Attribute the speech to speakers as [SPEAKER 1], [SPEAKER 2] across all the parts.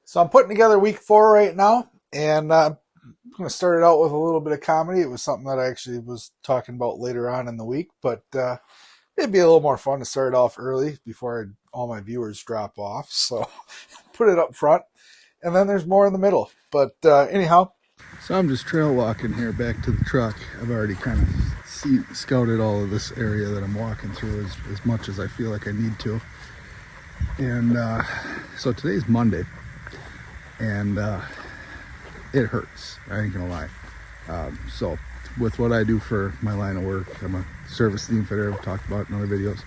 [SPEAKER 1] So I'm putting together week 4 right now, and I'm going to start it out with a little bit of comedy. It was something that I actually was talking about later on in the week, but it'd be a little more fun to start off early before all my viewers drop off. So put it up front, and then there's more in the middle. But anyhow. So I'm just trail walking here back to the truck. I've already kind of scouted all of this area that I'm walking through as much as I feel like I need to. And so today's Monday. And it hurts, I ain't gonna lie. So with what I do for my line of work, I'm a service steam fitter. I've talked about it in other videos,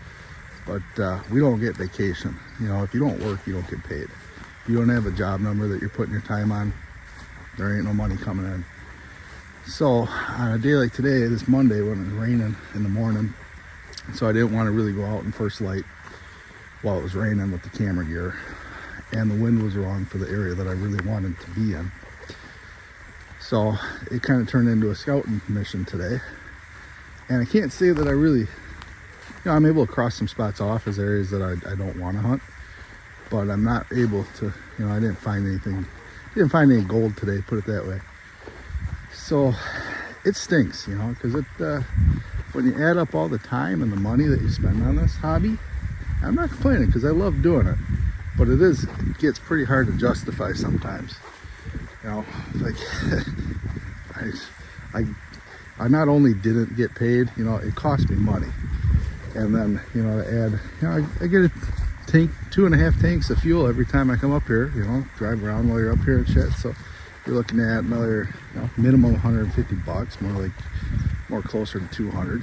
[SPEAKER 1] but we don't get vacation. You know, if you don't work, you don't get paid. If you don't have a job number that you're putting your time on, there ain't no money coming in. So on a day like today, this Monday, when it's raining in the morning, so I didn't want to really go out in first light while it was raining with the camera gear. And the wind was wrong for the area that I really wanted to be in. So it kind of turned into a scouting mission today. And I can't say that I really, I'm able to cross some spots off as areas that I don't want to hunt. But I'm not able to, I didn't find any gold today, put it that way. So it stinks, because when you add up all the time and the money that you spend on this hobby, I'm not complaining because I love doing it. But it gets pretty hard to justify sometimes. Like I not only didn't get paid, it cost me money. And then, to add, I get a tank, 2.5 tanks of fuel every time I come up here, drive around while you're up here and shit. So you're looking at another, minimum $150, more closer to 200.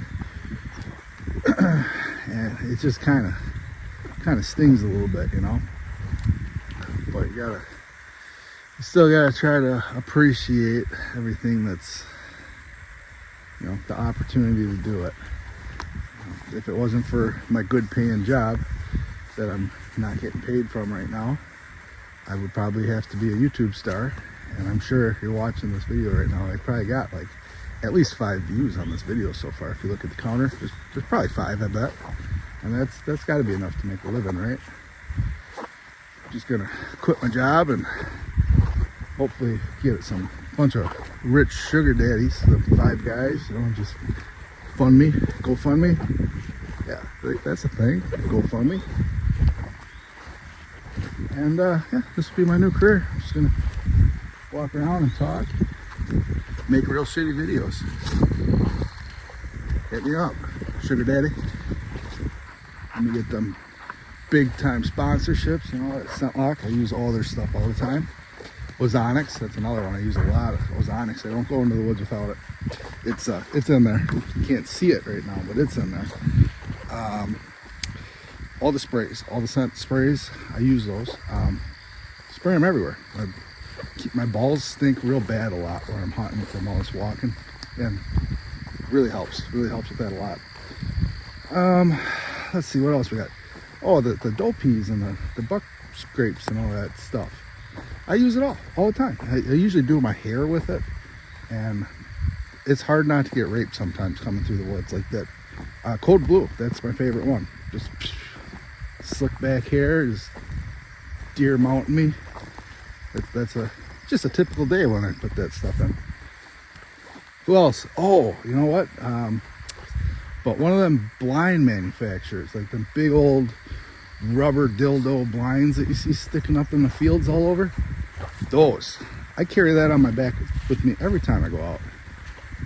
[SPEAKER 1] And it just kind of stings a little bit, but you still gotta try to appreciate everything that's, the opportunity to do it. If it wasn't for my good paying job that I'm not getting paid from right now, I would probably have to be a YouTube star. And I'm sure if you're watching this video right now, I probably got like at least 5 views on this video so far. If you look at the counter, there's probably 5, I bet. And that's got to be enough to make a living, right? Just gonna quit my job and hopefully get some bunch of rich sugar daddies, the 5 guys, just fund me, GoFundMe. Yeah, that's a thing, GoFundMe. And yeah, this will be my new career. I'm just gonna walk around and talk, make real shitty videos. Hit me up, sugar daddy. Let me get them big time sponsorships, at Scentlock. I use all their stuff all the time. Ozonics, that's another one I use a lot of. Ozonics, I don't go into the woods without it. It's in there. You can't see it right now, but it's in there. All the sprays, all the scent sprays, I use those. Spray them everywhere. My balls stink real bad a lot when I'm hunting from all this walking, and it really helps with that a lot. Let's see what else we got. Oh, the doe peas and the buck scrapes and all that stuff. I use it all the time. I usually do my hair with it, and it's hard not to get raped sometimes coming through the woods like that. Code blue, that's my favorite one. Just slick back hair, just deer mounting me. That's just a typical day when I put that stuff in. Who else? Oh, you know what? But one of them blind manufacturers, like the big old rubber dildo blinds that you see sticking up in the fields all over, those. I carry that on my back with me every time I go out.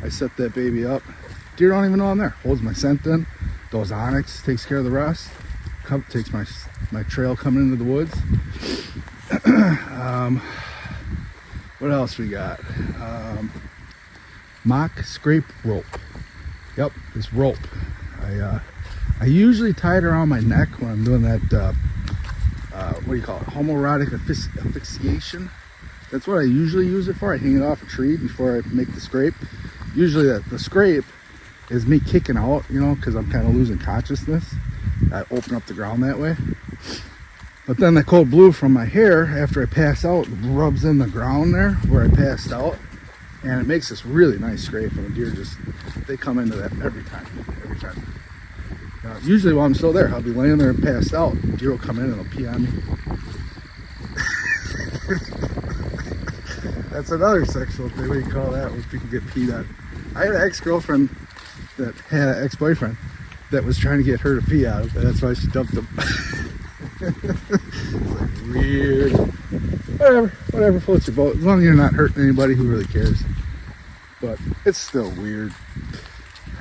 [SPEAKER 1] I set that baby up. Deer don't even know I'm there. Holds my scent in. Those onyx takes care of the rest. Takes my trail coming into the woods. What else we got? Mock scrape rope. Yep, this rope. I usually tie it around my neck when I'm doing that, what do you call it? Homoerotic asphyxiation. That's what I usually use it for. I hang it off a tree before I make the scrape. Usually the scrape is me kicking out, because I'm kind of losing consciousness. I open up the ground that way. But then the cold blue from my hair, after I pass out, rubs in the ground there where I passed out. And it makes this really nice scrape, and the deer they come into that every time. Usually while I'm still there, I'll be laying there and passed out. Deer will come in and they'll pee on me.
[SPEAKER 2] That's another sexual thing. What do you call that when people get peed on? I had an ex-girlfriend that had an ex-boyfriend that was trying to get her to pee on him, and that's why she dumped him. Like, weird. Whatever floats your boat. As long as you're not hurting anybody, who really cares? But it's still weird.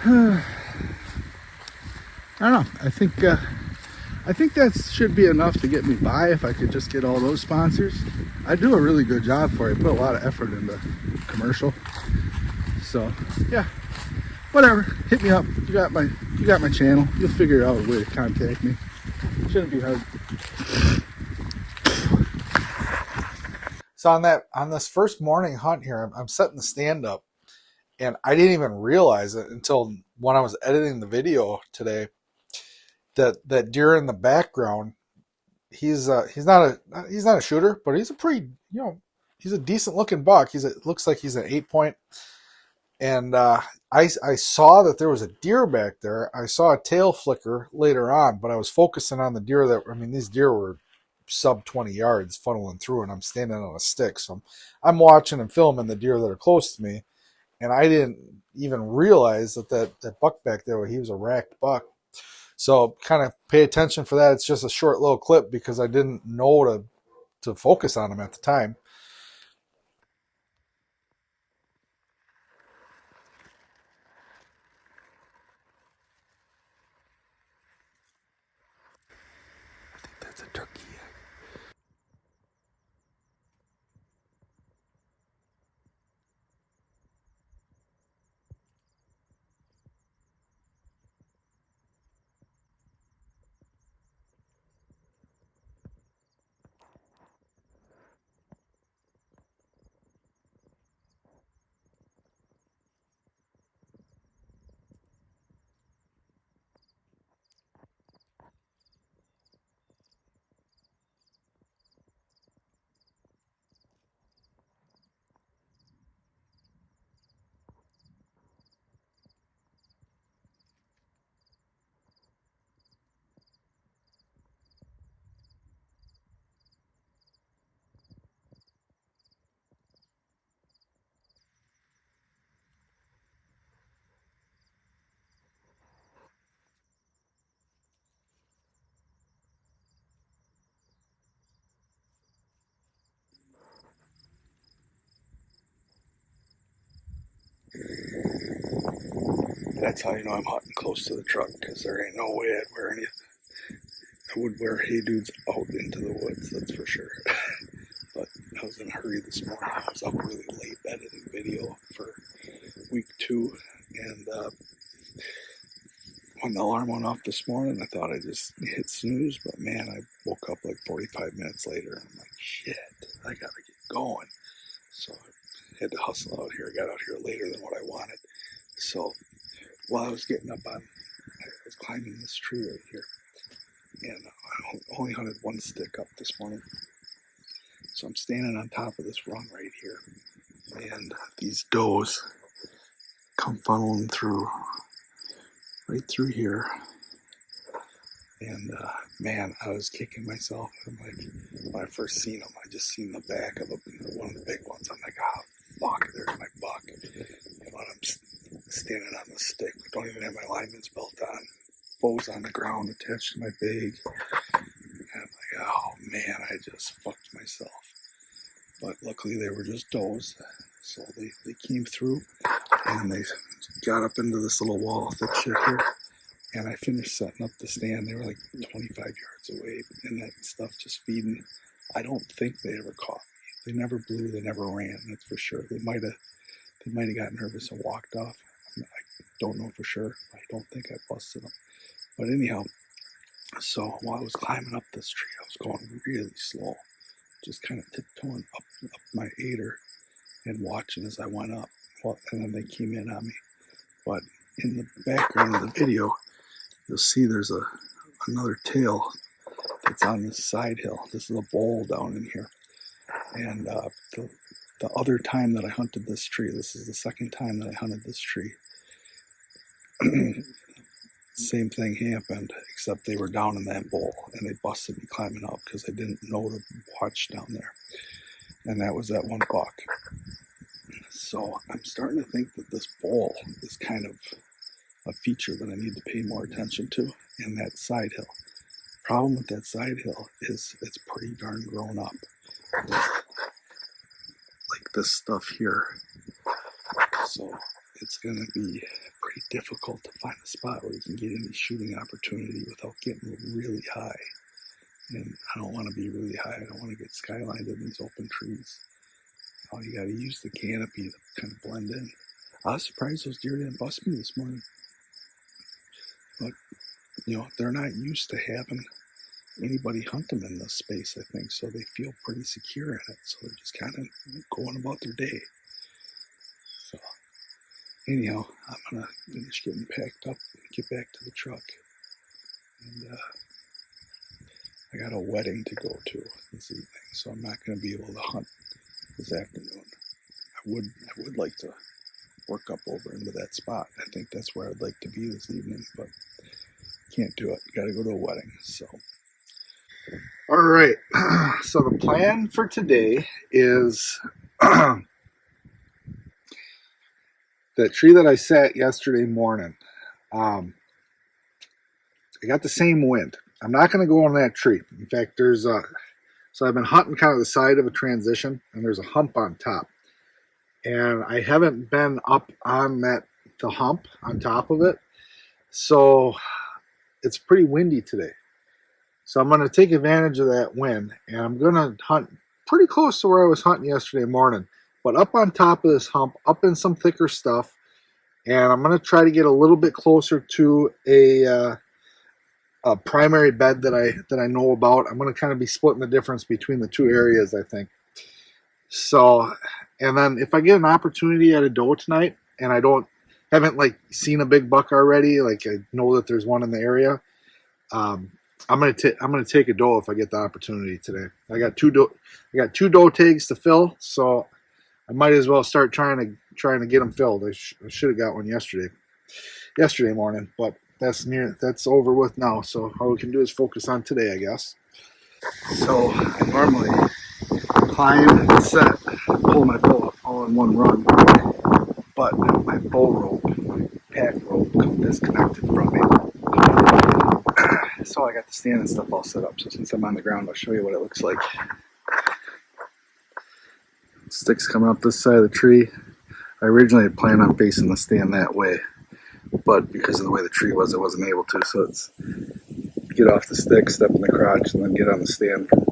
[SPEAKER 2] I don't know. I think that should be enough to get me by if I could just get all those sponsors. I do a really good job for it. I put a lot of effort into commercial. So yeah, whatever. Hit me up. You got my channel. You'll figure out a way to contact me. Shouldn't be hard.
[SPEAKER 1] So on this first morning hunt here, I'm setting the stand up, and I didn't even realize it until when I was editing the video today that deer in the background, he's not a shooter, but he's a pretty, he's a decent looking buck. Looks like he's an 8-point, and I saw that there was a deer back there. I saw a tail flicker later on, but I was focusing on the deer these deer were sub 20 yards funneling through, and I'm standing on a stick. So I'm watching and filming the deer that are close to me, and I didn't even realize that buck back there, he was a racked buck. So kind of pay attention for that. It's just a short little clip because I didn't know to focus on him at the time. I think that's a turkey.
[SPEAKER 2] That's how you know I'm hunting close to the truck, because there ain't no way I'd wear any. I would wear Hey Dudes out into the woods, that's for sure. But I was in a hurry this morning. I was up really late editing video for week 2, and when the alarm went off this morning, I thought I just hit snooze, but man, I woke up like 45 minutes later, and I'm like, shit, I gotta get going. So I had to hustle out here. I got out here later than what I wanted. So while I was getting up I was climbing this tree right here, and I only hunted one stick up this morning. So I'm standing on top of this run right here, and these does come funneling through, right through here. And man, I was kicking myself. I'm like, when I first seen them, I just seen the back of one of the big ones. I'm like, oh fuck, there's my buck. And when I'm standing on the stick, I don't even have my lineman's belt on, bows on the ground attached to my bag. And I'm like, oh man, I just fucked myself. But luckily they were just does. So they came through, and they got up into this little wall of thick shit here. And I finished setting up the stand. They were like 25 yards away, and that stuff just feeding. I don't think they ever caught me. They never blew. They never ran. That's for sure. They might have got nervous and walked off. I don't know for sure. I don't think I busted them. But anyhow, so while I was climbing up this tree, I was going really slow, just kind of tiptoeing up my aider and watching as I went up. Well, and then they came in on me. But in the background of the video, you'll see there's another tail that's on this side hill. This is a bowl down in here. And the other time that I hunted this tree, this is the second time that I hunted this tree, same thing happened, except they were down in that bowl, and they busted me climbing up because I didn't know to watch down there. and that was that one buck. So I'm starting to think that this bowl is kind of a feature that I need to pay more attention to, and that side hill. Problem with that side hill is it's pretty darn grown up. Like this stuff here. So it's going to be pretty difficult to find a spot where you can get any shooting opportunity without getting really high. And I don't want to be really high. I don't want to get skylined in these open trees. Oh, you got to use the canopy to kind of blend in. I was surprised those deer didn't bust me this morning. But, you know, they're not used to having anybody hunt them in this space, I think. So they feel pretty secure in it. So they're just kind of going about their day. So, anyhow, I'm going to finish getting packed up and get back to the truck. And I got a wedding to go to this evening, so I'm not going to be able to hunt this afternoon. I would like to work up over into that spot. I think that's where I'd like to be this evening, but can't do it. Got to go to a wedding. So,
[SPEAKER 1] all right. So the plan for today is that tree that I sat yesterday morning. I got the same wind. I'm not going to go on that tree. In fact, so I've been hunting kind of the side of a transition, and there's a hump on top. And I haven't been up on the hump on top of it. So it's pretty windy today. So I'm going to take advantage of that wind, and I'm going to hunt pretty close to where I was hunting yesterday morning, but up on top of this hump, up in some thicker stuff. And I'm going to try to get a little bit closer to a primary bed that I know about. I'm going to kind of be splitting the difference between the two areas, I think. So, and then if I get an opportunity at a doe tonight, and I haven't like seen a big buck already, like I know that there's one in the area, I'm gonna take a doe if I get the opportunity today. I got two doe tags to fill, so I might as well start trying to get them filled. I should have got one yesterday morning, but that's over with now. So all we can do is focus on today, I guess.
[SPEAKER 2] So I normally climb, set, pull my bow up all in one run, but my bow rope, my pack rope, disconnected from me. So I got the stand and stuff all set up. So since I'm on the ground, I'll show you what it looks like. Sticks coming up this side of the tree. I originally had planned on facing the stand that way, but because of the way the tree was, I wasn't able to. So it's get off the stick, step in the crotch, and then get on the stand from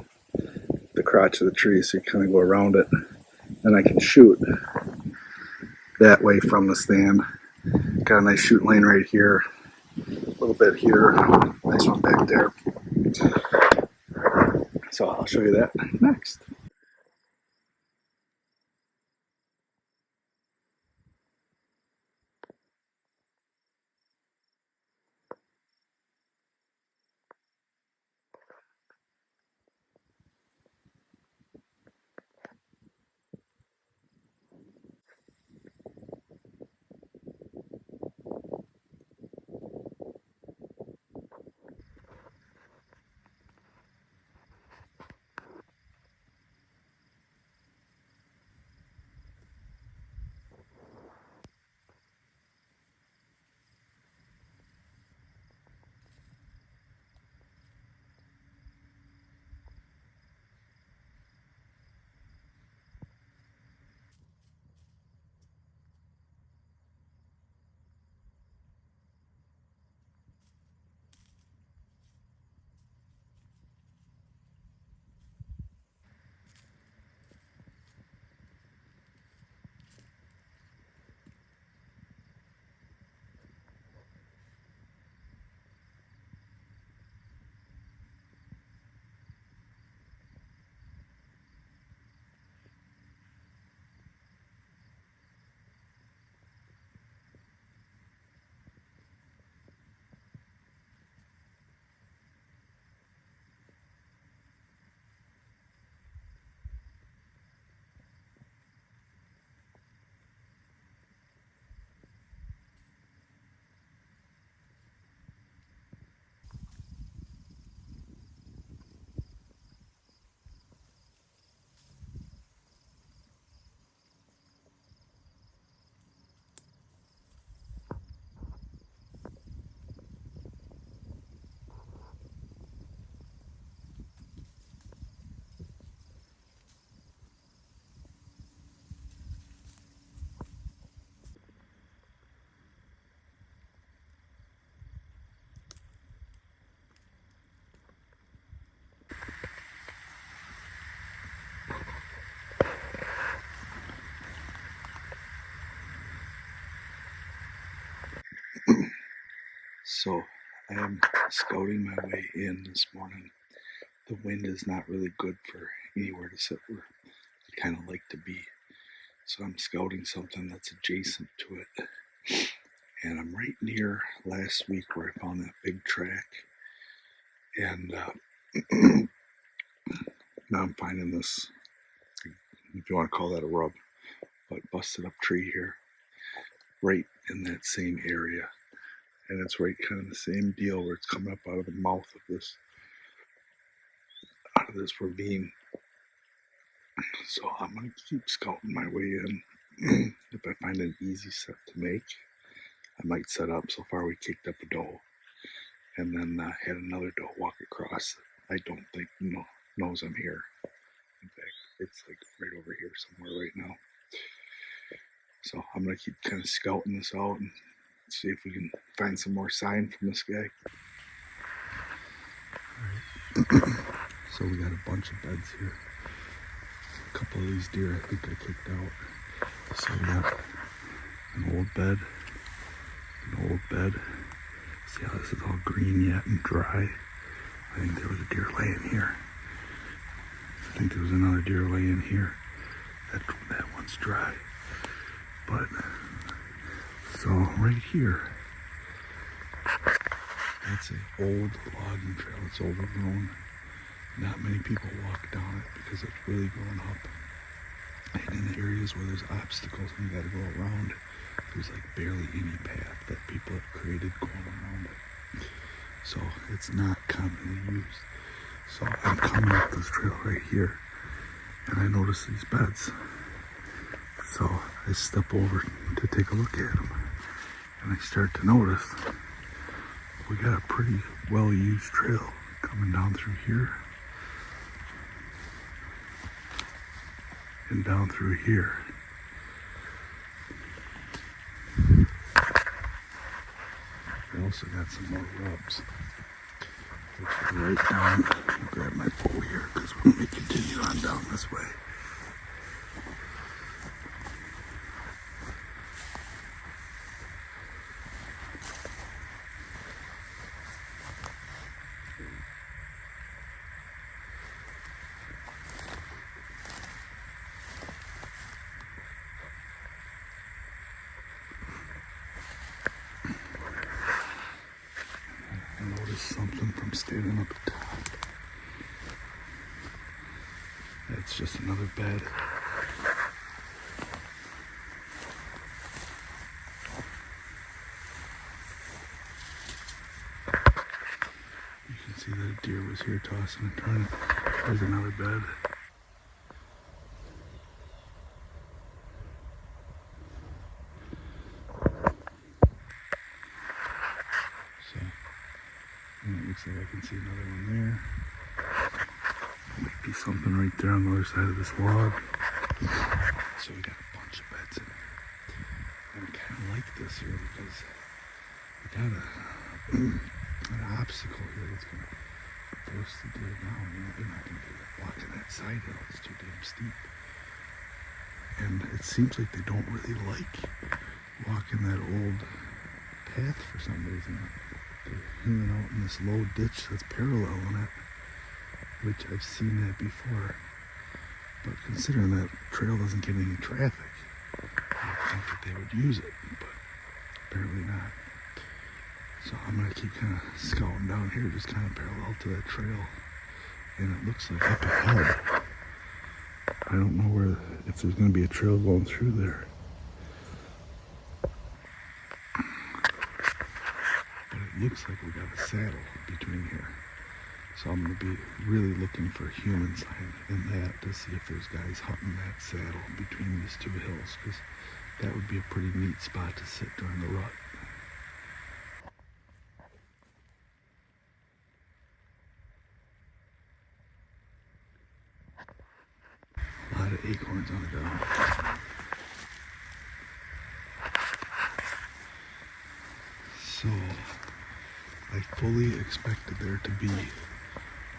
[SPEAKER 2] the crotch of the tree. So you kind of go around it, and I can shoot that way from the stand. Got a nice shooting lane right here, a little bit here, nice one back there. So I'll show you that next. So I am scouting my way in this morning. The wind is not really good for anywhere to sit where I kind of like to be. So I'm scouting something that's adjacent to it. And I'm right near last week where I found that big track. And now I'm finding this, if you want to call that a rub, but busted up tree here, right in that same area. And it's right kind of the same deal where it's coming up out of the mouth of this ravine. So I'm gonna keep scouting my way in. If I find an easy set to make, I might set up. So far we kicked up a doe, and then had another doe walk across that I don't think knows I'm here. In fact, it's like right over here somewhere right now. So I'm gonna keep kind of scouting this out and see if we can find some more sign from this guy. Alright. So we got a bunch of beds here. A couple of these deer I think I kicked out. So we got an old bed. See how this is all green yet and dry? I think there was a deer laying here. I think there was another deer laying here. That one's dry. But, so right here, that's an old logging trail. It's overgrown. Not many people walk down it because it's really grown up. And in the areas where there's obstacles and you gotta go around, there's like barely any path that people have created going around it. So it's not commonly used. So I'm coming up this trail right here and I notice these beds. So I step over to take a look at them and I start to notice we got a pretty well used trail coming down through here and down through here. I also got some more rubs, which are right down. I'll grab my pole here because when we continue on down this way, I noticed something from standing up top. That's just another bed. You can see that a deer was here tossing and turning. There's another bed. So, and it looks like I can see another one there. Might be something right there on the other side of this log. So we got a bunch of beds in here. And I kind of like this here because we got an obstacle here that's going to force the deer down. They're not going to get walking that side hill. It's too damn steep. And it seems like they don't really like walking that old path for some reason. They're hanging out in this low ditch that's parallel on it, which I've seen that before. But considering that trail doesn't get any traffic, I think that they would use it, but apparently not. So I'm going to keep kind of scouting down here, just kind of parallel to that trail. And it looks like up ahead, I don't know if there's going to be a trail going through there. But it looks like we got a saddle between here. So I'm going to be really looking for a human sign in that to see if there's guys hunting that saddle between these two hills, because that would be a pretty neat spot to sit during the rut. A lot of acorns on the ground. So I fully expected there to be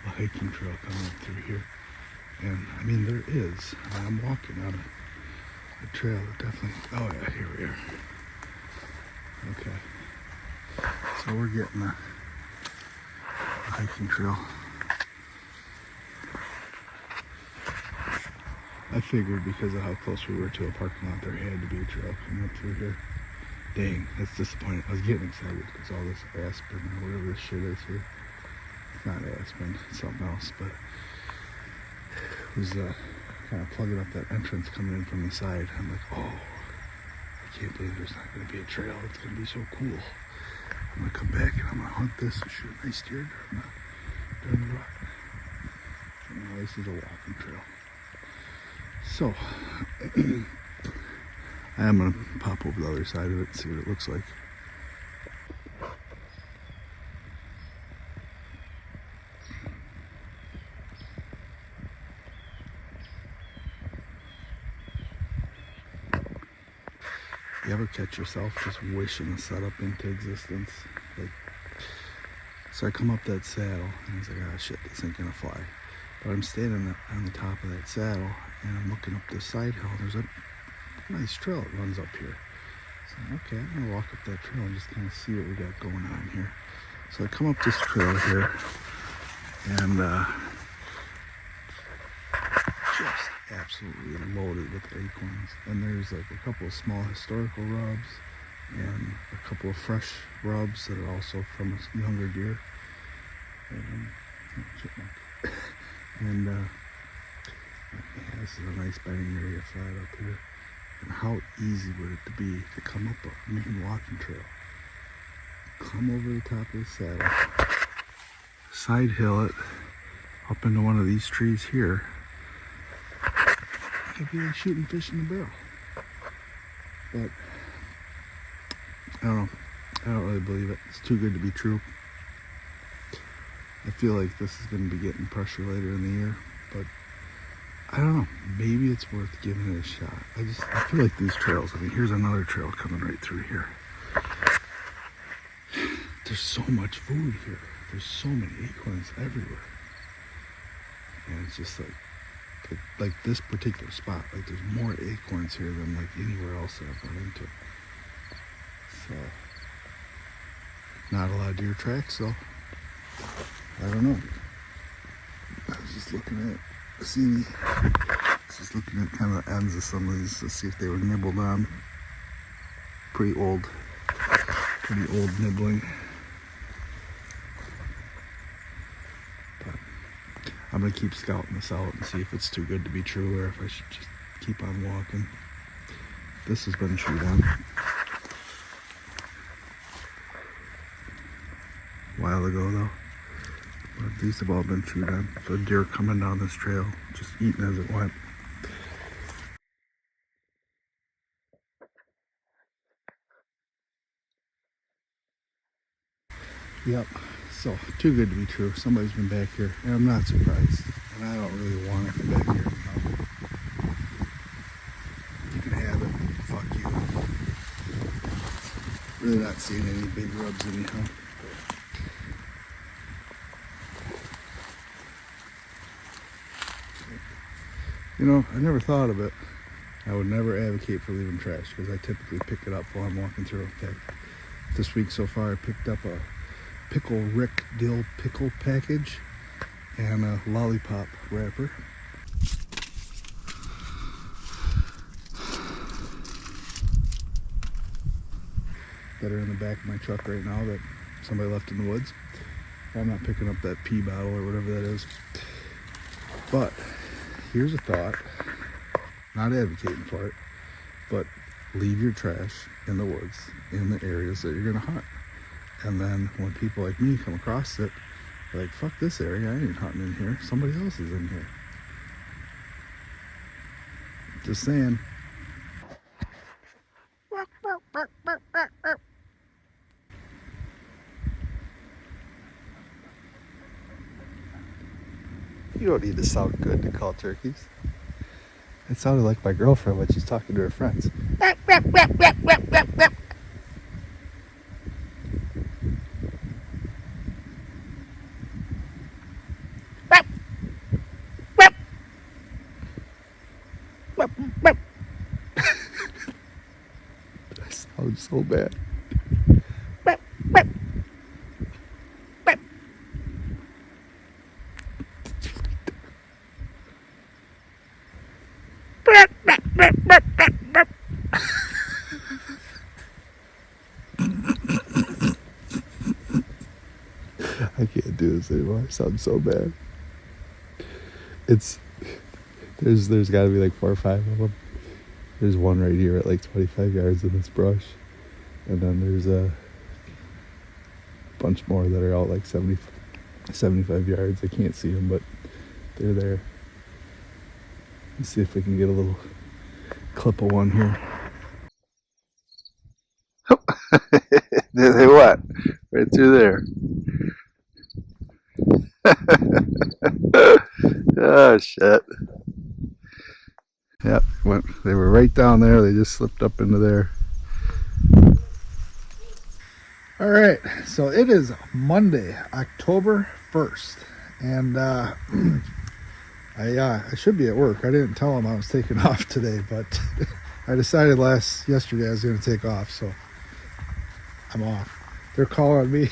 [SPEAKER 2] a hiking trail coming up through here. And I mean, there is. I'm walking on a trail that definitely, oh yeah, here we are. Okay. So we're getting a hiking trail. I figured because of how close we were to a parking lot, there had to be a trail coming up through here. Dang, that's disappointing. I was getting excited because all this aspen or whatever this shit is here. It's not aspen, it's something else, but it was kind of plugging up that entrance coming in from the side. I'm like, oh, I can't believe there's not going to be a trail. It's going to be so cool. I'm going to come back and I'm going to hunt this and shoot a nice deer during the rut. So now this is a walking trail. So, I am going to pop over the other side of it and see what it looks like. You ever catch yourself just wishing the setup into existence? Like, so I come up that saddle and he's like, oh shit, this ain't gonna fly. But I'm standing on the top of that saddle and I'm looking up this side hill. There's a nice trail that runs up here. So okay, I'm gonna walk up that trail and just kind of see what we got going on here. So I come up this trail here and just absolutely loaded with acorns. And there's like a couple of small historical rubs and a couple of fresh rubs that are also from a younger deer. And yeah, this is a nice bedding area flat up here. And how easy would it be to come up a main walking trail, come over the top of the saddle, side hill it up into one of these trees here. It'd be like shooting fish in the barrel. But I don't know. I don't really believe it. It's too good to be true. I feel like this is going to be getting pressure later in the year, but I don't know. Maybe it's worth giving it a shot. I feel like these trails, I mean, here's another trail coming right through here. There's so much food here. There's so many acorns everywhere. And it's just like this particular spot, like there's more acorns here than like anywhere else that I've run into. So, not a lot of deer tracks though. I don't know. I was just looking at kind of the ends of some of these to see if they were nibbled on. Pretty old nibbling. But I'm gonna keep scouting this out and see if it's too good to be true or if I should just keep on walking. This has been chewed on a while ago though. But these have all been chewed on. So deer coming down this trail, just eating as it went. Yep, so too good to be true. Somebody's been back here, and I'm not surprised. And I don't really want to come back here. You can have it. Fuck you. Really not seeing any big rubs anyhow. You know, I never thought of it. I would never advocate for leaving trash because I typically pick it up while I'm walking through. In fact, this week so far I picked up a pickle Rick dill pickle package and a lollipop wrapper. That are in the back of my truck right now that somebody left in the woods. I'm not picking up that pee bottle or whatever that is. But here's a thought, not advocating for it, but leave your trash in the woods, in the areas that you're gonna hunt. And then when people like me come across it, they're like, fuck this area, I ain't hunting in here. Somebody else is in here. Just saying. You don't need to sound good to call turkeys. It sounded like my girlfriend when she's talking to her friends. That sounds so bad. this anymore. It sounds so bad. It's there's got to be like 4 or 5 of them. There's one right here at like 25 yards in this brush, and then there's a bunch more that are out like 75 yards. I can't see them, but they're there. Let's see if we can get a little clip of one here. There they went, right through there. Oh shit. Yep, they were right down there. They just slipped up into there.
[SPEAKER 1] All right, so it is Monday, October 1st, and I should be at work. I didn't tell them I was taking off today, but I decided yesterday I was going to take off, so I'm off. They're calling me.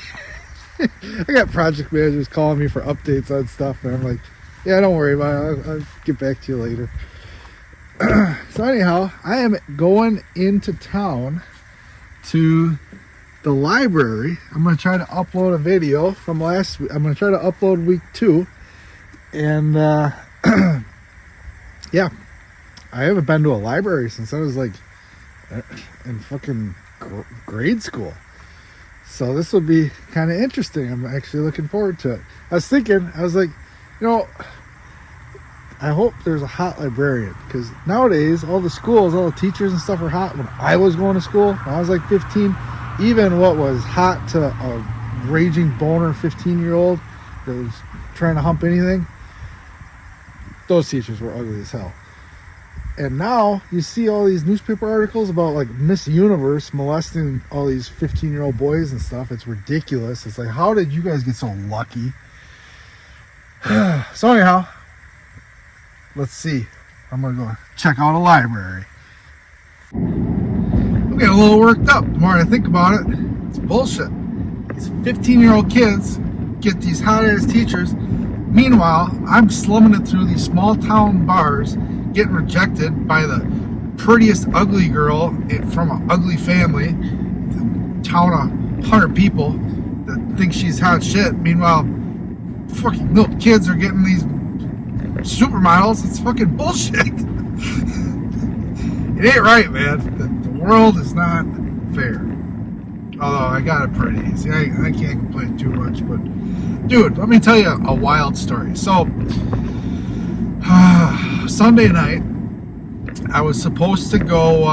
[SPEAKER 1] I got project managers calling me for updates on stuff, and I'm like, yeah, don't worry about it. I'll get back to you later. So anyhow, I am going into town to the library. I'm going to try to upload a video from last week. I'm going to try to upload week 2. And yeah, I haven't been to a library since I was like in fucking grade school. So this will be kind of interesting. I'm actually looking forward to it. I was like, I hope there's a hot librarian, because nowadays all the schools, all the teachers and stuff are hot. When I was going to school, when I was like 15, even what was hot to a raging boner 15-year-old that was trying to hump anything, those teachers were ugly as hell. And now you see all these newspaper articles about like Miss Universe molesting all these 15-year-old boys and stuff. It's ridiculous. It's like, how did you guys get so lucky? So anyhow, let's see. I'm going to go check out a library. I'm getting a little worked up. The more I think about it, it's bullshit. These 15-year-old kids get these hot-ass teachers. Meanwhile, I'm slumming it through these small-town bars, getting rejected by the prettiest ugly girl from an ugly family, town of 100 people that think she's hot shit. Meanwhile, fucking little kids are getting these supermodels. It's fucking bullshit. It ain't right, man. The world is not fair. Although I got it pretty easy. I can't complain too much. But dude, let me tell you a wild story. So Sunday night, I was supposed to go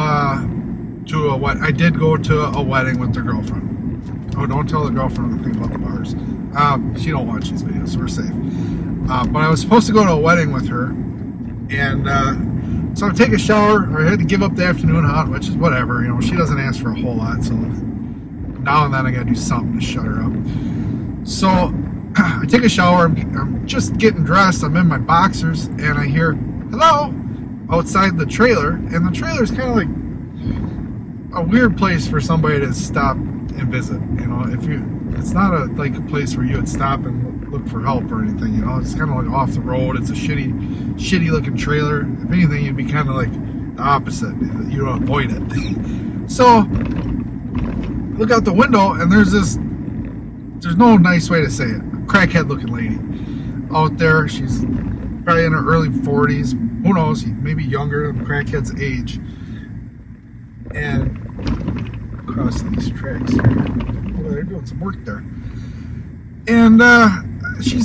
[SPEAKER 1] to a wedding. I did go to a wedding with their girlfriend. Oh, don't tell the girlfriend anything about the bars. She don't watch these videos, so we're safe. But I was supposed to go to a wedding with her, and so I take a shower. I had to give up the afternoon hunt, which is whatever. She doesn't ask for a whole lot, so now and then I gotta do something to shut her up. So I take a shower. I'm just getting dressed. I'm in my boxers, and I hear hello outside the trailer, and the trailer's kind of like a weird place for somebody to stop and visit. It's not a place where you would stop and look for help or anything. It's kind of like off the road. It's a shitty looking trailer. If anything, you'd be kind of like the opposite. You don't avoid it. So look out the window, and there's no nice way to say it, a crackhead looking lady out there. She's probably in her early 40s. Who knows? Maybe younger than crackhead's age. And across these tracks here. Oh, they're doing some work there. And she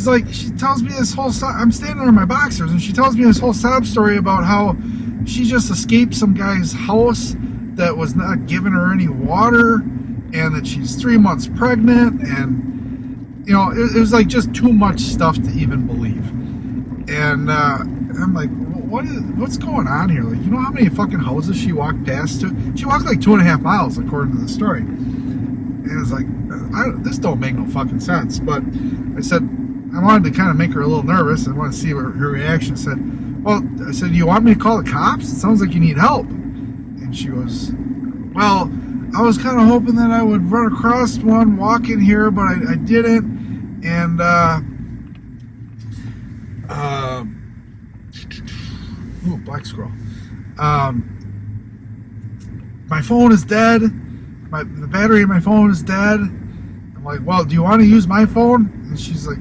[SPEAKER 1] tells me this whole I'm standing there in my boxers, and she tells me this whole sob story about how she just escaped some guy's house that was not giving her any water, and that she's 3 months pregnant, and it was like just too much stuff to even believe. And I'm like, what's going on here? Like, how how many fucking houses she walked past to? She walked like 2.5 miles according to the story. And it's like, this don't make no fucking sense. But I said, I wanted to kind of make her a little nervous. I wanted to see her reaction. I said, you want me to call the cops? It sounds like you need help. And she goes, well, I was kind of hoping that I would run across one walking here, but I didn't. And black squirrel. My phone is dead. The battery in my phone is dead. I'm like, well, do you want to use my phone? And she's like,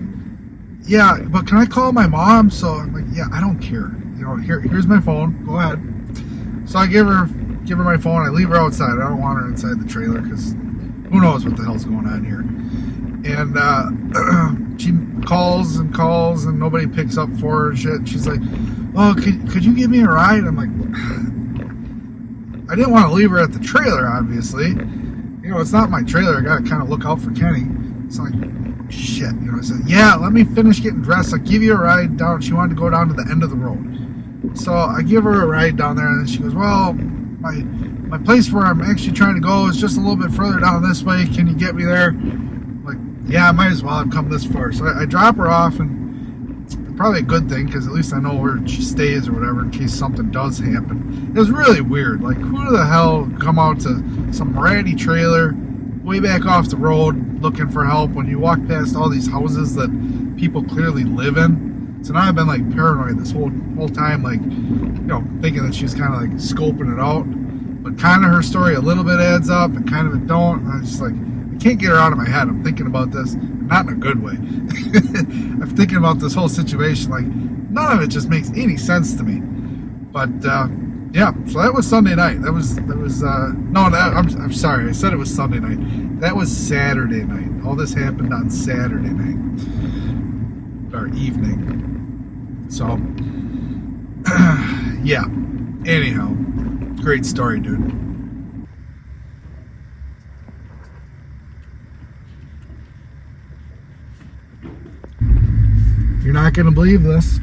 [SPEAKER 1] yeah, but can I call my mom? So I'm like, yeah, I don't care. You know, here's my phone. Go ahead. So I give her my phone. I leave her outside. I don't want her inside the trailer because who knows what the hell's going on here. And she calls and nobody picks up for her and shit. She's like, "Oh, could you give me a ride?" I'm like, I didn't want to leave her at the trailer, obviously. You know, it's not my trailer. I gotta kind of look out for Kenny. It's like, shit. You know, I said, yeah, let me finish getting dressed. I'll give you a ride down. She wanted to go down to the end of the road. So I give her a ride down there, and then she goes, well, my place where I'm actually trying to go is just a little bit further down this way. Can you get me there? I'm like, yeah, I might as well. I've come this far. So I drop her off, and it's probably a good thing because at least I know where she stays or whatever in case something does happen. It was really weird. Like, who the hell come out to some ratty trailer way back off the road looking for help when you walk past all these houses that people clearly live in? So now I've been like paranoid this whole time, like, you know, thinking that she's kind of like scoping it out. But kind of her story a little bit adds up and kind of it don't. And I'm just like, I can't get her out of my head. I'm thinking about this, not in a good way. I'm thinking about this whole situation. Like, none of it just makes any sense to me. But yeah, so that was Sunday night. I'm sorry. I said it was Sunday night. That was Saturday night. All this happened on Saturday night or evening. So yeah. Anyhow, great story, dude. You're not gonna believe this.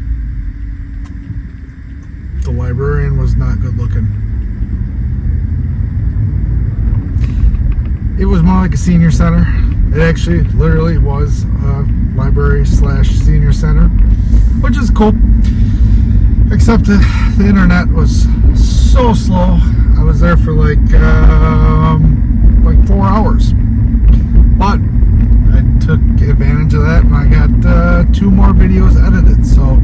[SPEAKER 1] The librarian was not good looking. It was more like a senior center. It actually literally was a library / senior center, which is cool. Except the internet was so slow. I was there for like 4 hours. But I took advantage of that and I got 2 more videos edited. So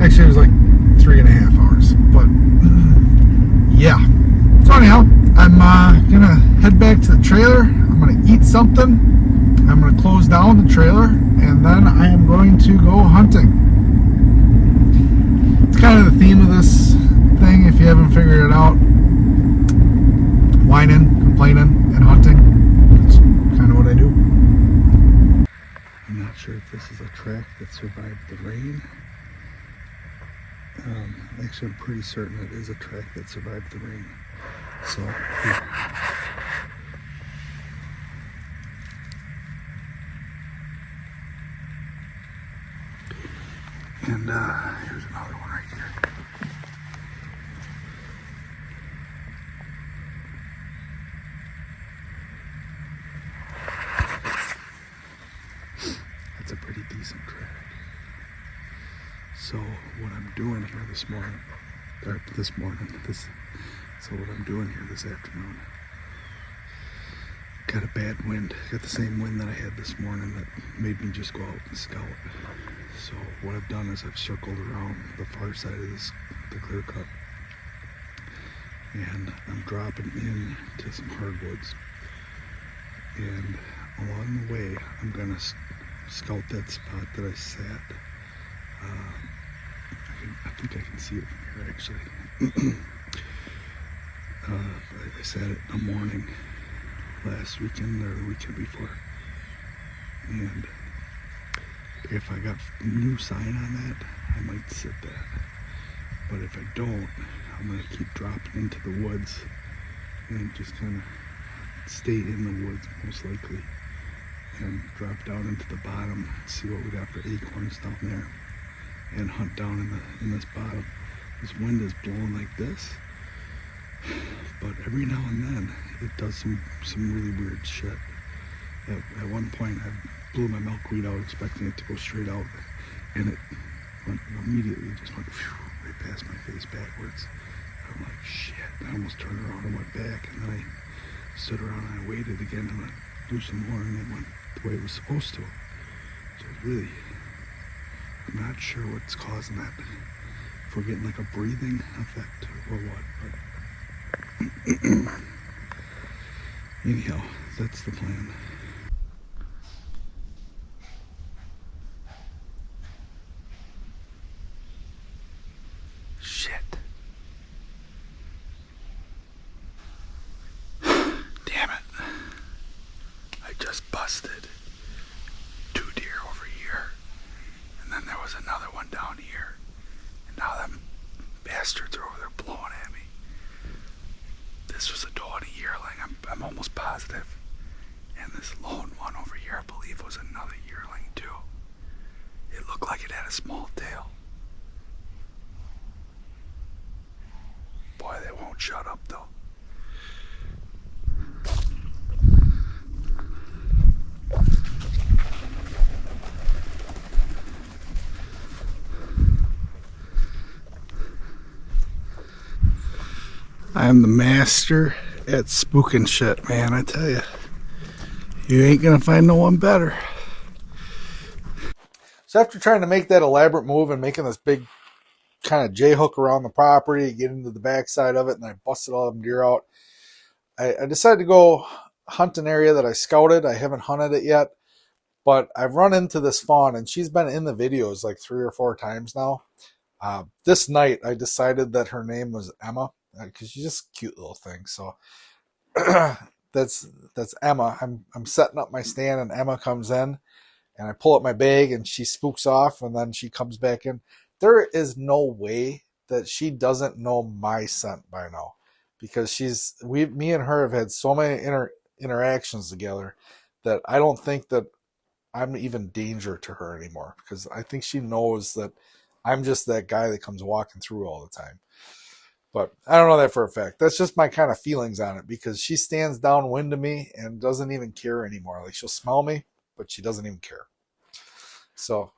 [SPEAKER 1] actually, it was like 3.5 hours, but yeah. So anyhow, I'm gonna head back to the trailer. I'm gonna eat something. I'm gonna close down the trailer, and then I am going to go hunting. It's kind of the theme of this thing, if you haven't figured it out. Whining, complaining, and hunting. That's kind of what I do. I'm not sure if this is a track that survived the rain. Actually, I'm pretty certain it is a track that survived the rain. So, yeah. And here's another one right here. That's a pretty decent track. So what I'm doing here this afternoon, got a bad wind. Got the same wind that I had this morning that made me just go out and scout. So what I've done is I've circled around the far side of the clear cut, and I'm dropping in to some hardwoods. And along the way, I'm gonna scout that spot that I sat. I think I can see it from here, actually. I sat it in the morning last weekend or the weekend before, and if I got new sign on that, I might sit that. But if I don't, I'm gonna keep dropping into the woods and just kind of stay in the woods most likely, and drop down into the bottom, see what we got for acorns down there, and hunt down in this bottom. This wind is blowing like this, but every now and then it does some really weird shit. At one point I blew my milkweed out expecting it to go straight out, and it immediately just went right past my face backwards. I'm like, shit. I almost turned around and went back, and then I stood around and I waited again and I blew some more, and it went the way it was supposed to. So really, I'm not sure what's causing that. If we're getting like a breathing effect or what, but anyhow, that's the plan.
[SPEAKER 2] bastards are over there blowing at me. This was a doe and a yearling, I'm almost positive. And this lone one over here, I believe, was another yearling too. It looked like it had a small tail. Boy, they won't shut up though. I am the master at spooking shit, man, I tell you. You ain't gonna find no one better.
[SPEAKER 1] So after trying to make that elaborate move and making this big kind of J-hook around the property, get into the backside of it, and I busted all them deer out, I decided to go hunt an area that I scouted. I haven't hunted it yet, but I've run into this fawn, and she's been in the videos like 3 or 4 times now. This night, I decided that her name was Emma, because she's just a cute little thing. So that's Emma. I'm setting up my stand, and Emma comes in, and I pull up my bag, and she spooks off, and then she comes back in. There is no way that she doesn't know my scent by now, because me and her have had so many interactions together that I don't think that I'm even danger to her anymore, because I think she knows that I'm just that guy that comes walking through all the time. But I don't know that for a fact. That's just my kind of feelings on it, because she stands downwind of me and doesn't even care anymore. Like, she'll smell me, but she doesn't even care. So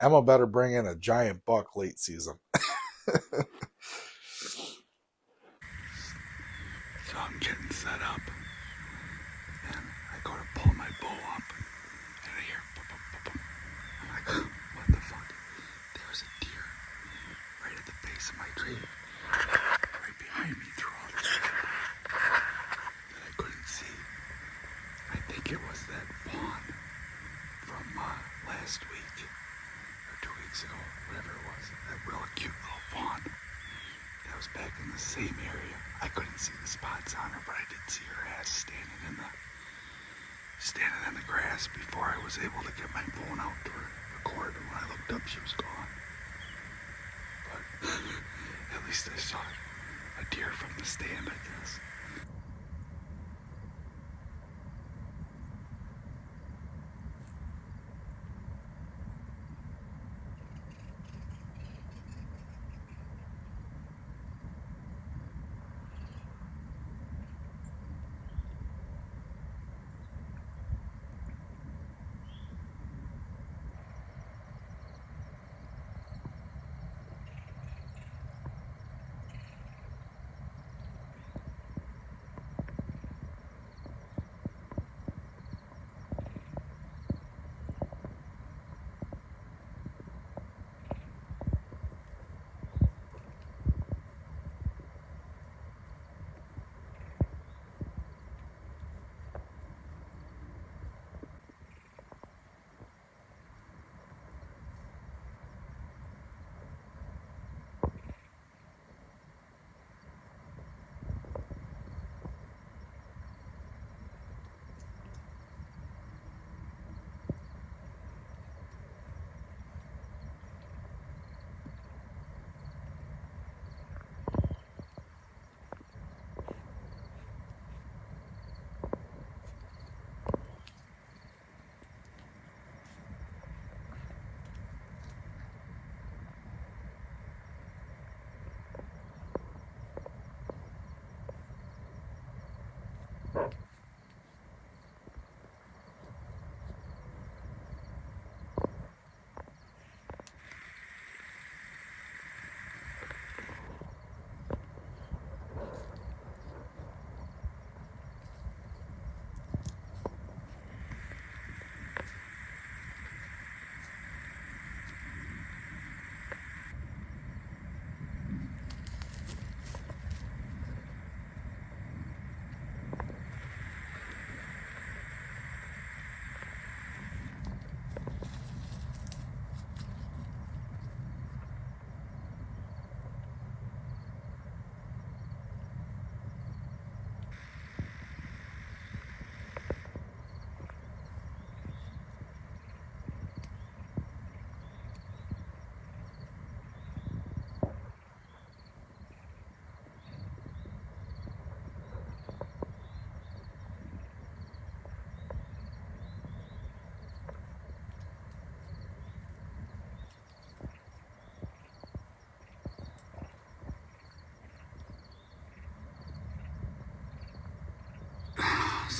[SPEAKER 1] Emma better bring in a giant buck late season.
[SPEAKER 2] So I'm getting set up, and I go to pull my bow up, and I hear boom, boom, boom, boom. I'm like, what the fuck? There's a deer right at the base of my tree, right behind me through all this shit that I couldn't see. I think it was that fawn from last week, or 2 weeks ago, whatever it was. That real cute little fawn that was back in the same area. I couldn't see the spots on her, but I did see her ass standing in the grass before I was able to get my phone out to record. And when I looked up, she was gone. But at least I saw a deer from the stand, I guess.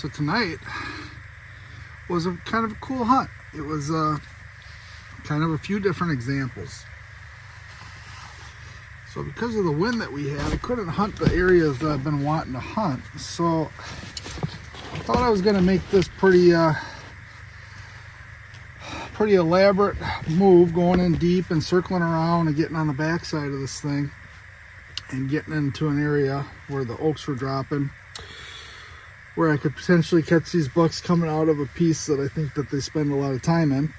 [SPEAKER 1] So tonight was a kind of a cool hunt. It was kind of a few different examples. So because of the wind that we had, I couldn't hunt the areas that I've been wanting to hunt. So I thought I was going to make this pretty elaborate move, going in deep and circling around and getting on the backside of this thing and getting into an area where the oaks were dropping, where I could potentially catch these bucks coming out of a piece that I think that they spend a lot of time in.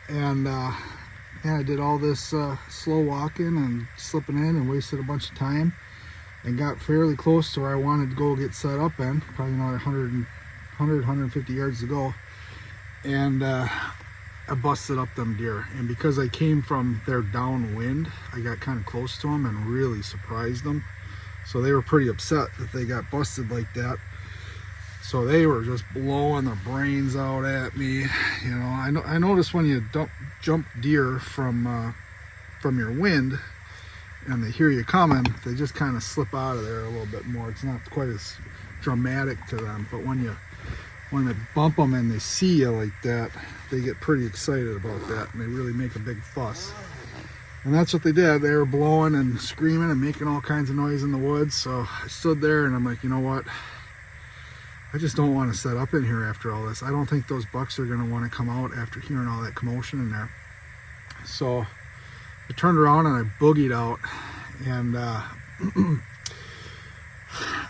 [SPEAKER 1] And yeah, I did all this slow walking and slipping in and wasted a bunch of time and got fairly close to where I wanted to go get set up in, probably another 150 yards to go. And I busted up them deer. And because I came from their downwind, I got kind of close to them and really surprised them. So they were pretty upset that they got busted like that. So they were just blowing their brains out at me. You know, I noticed when you jump deer from your wind and they hear you coming, they just kind of slip out of there a little bit more. It's not quite as dramatic to them, but when they bump them and they see you like that, they get pretty excited about that and they really make a big fuss. And that's what they did. They were blowing and screaming and making all kinds of noise in the woods. So I stood there and I'm like, you know what? I just don't want to set up in here after all this. I don't think those bucks are going to want to come out after hearing all that commotion in there. So I turned around and I boogied out. And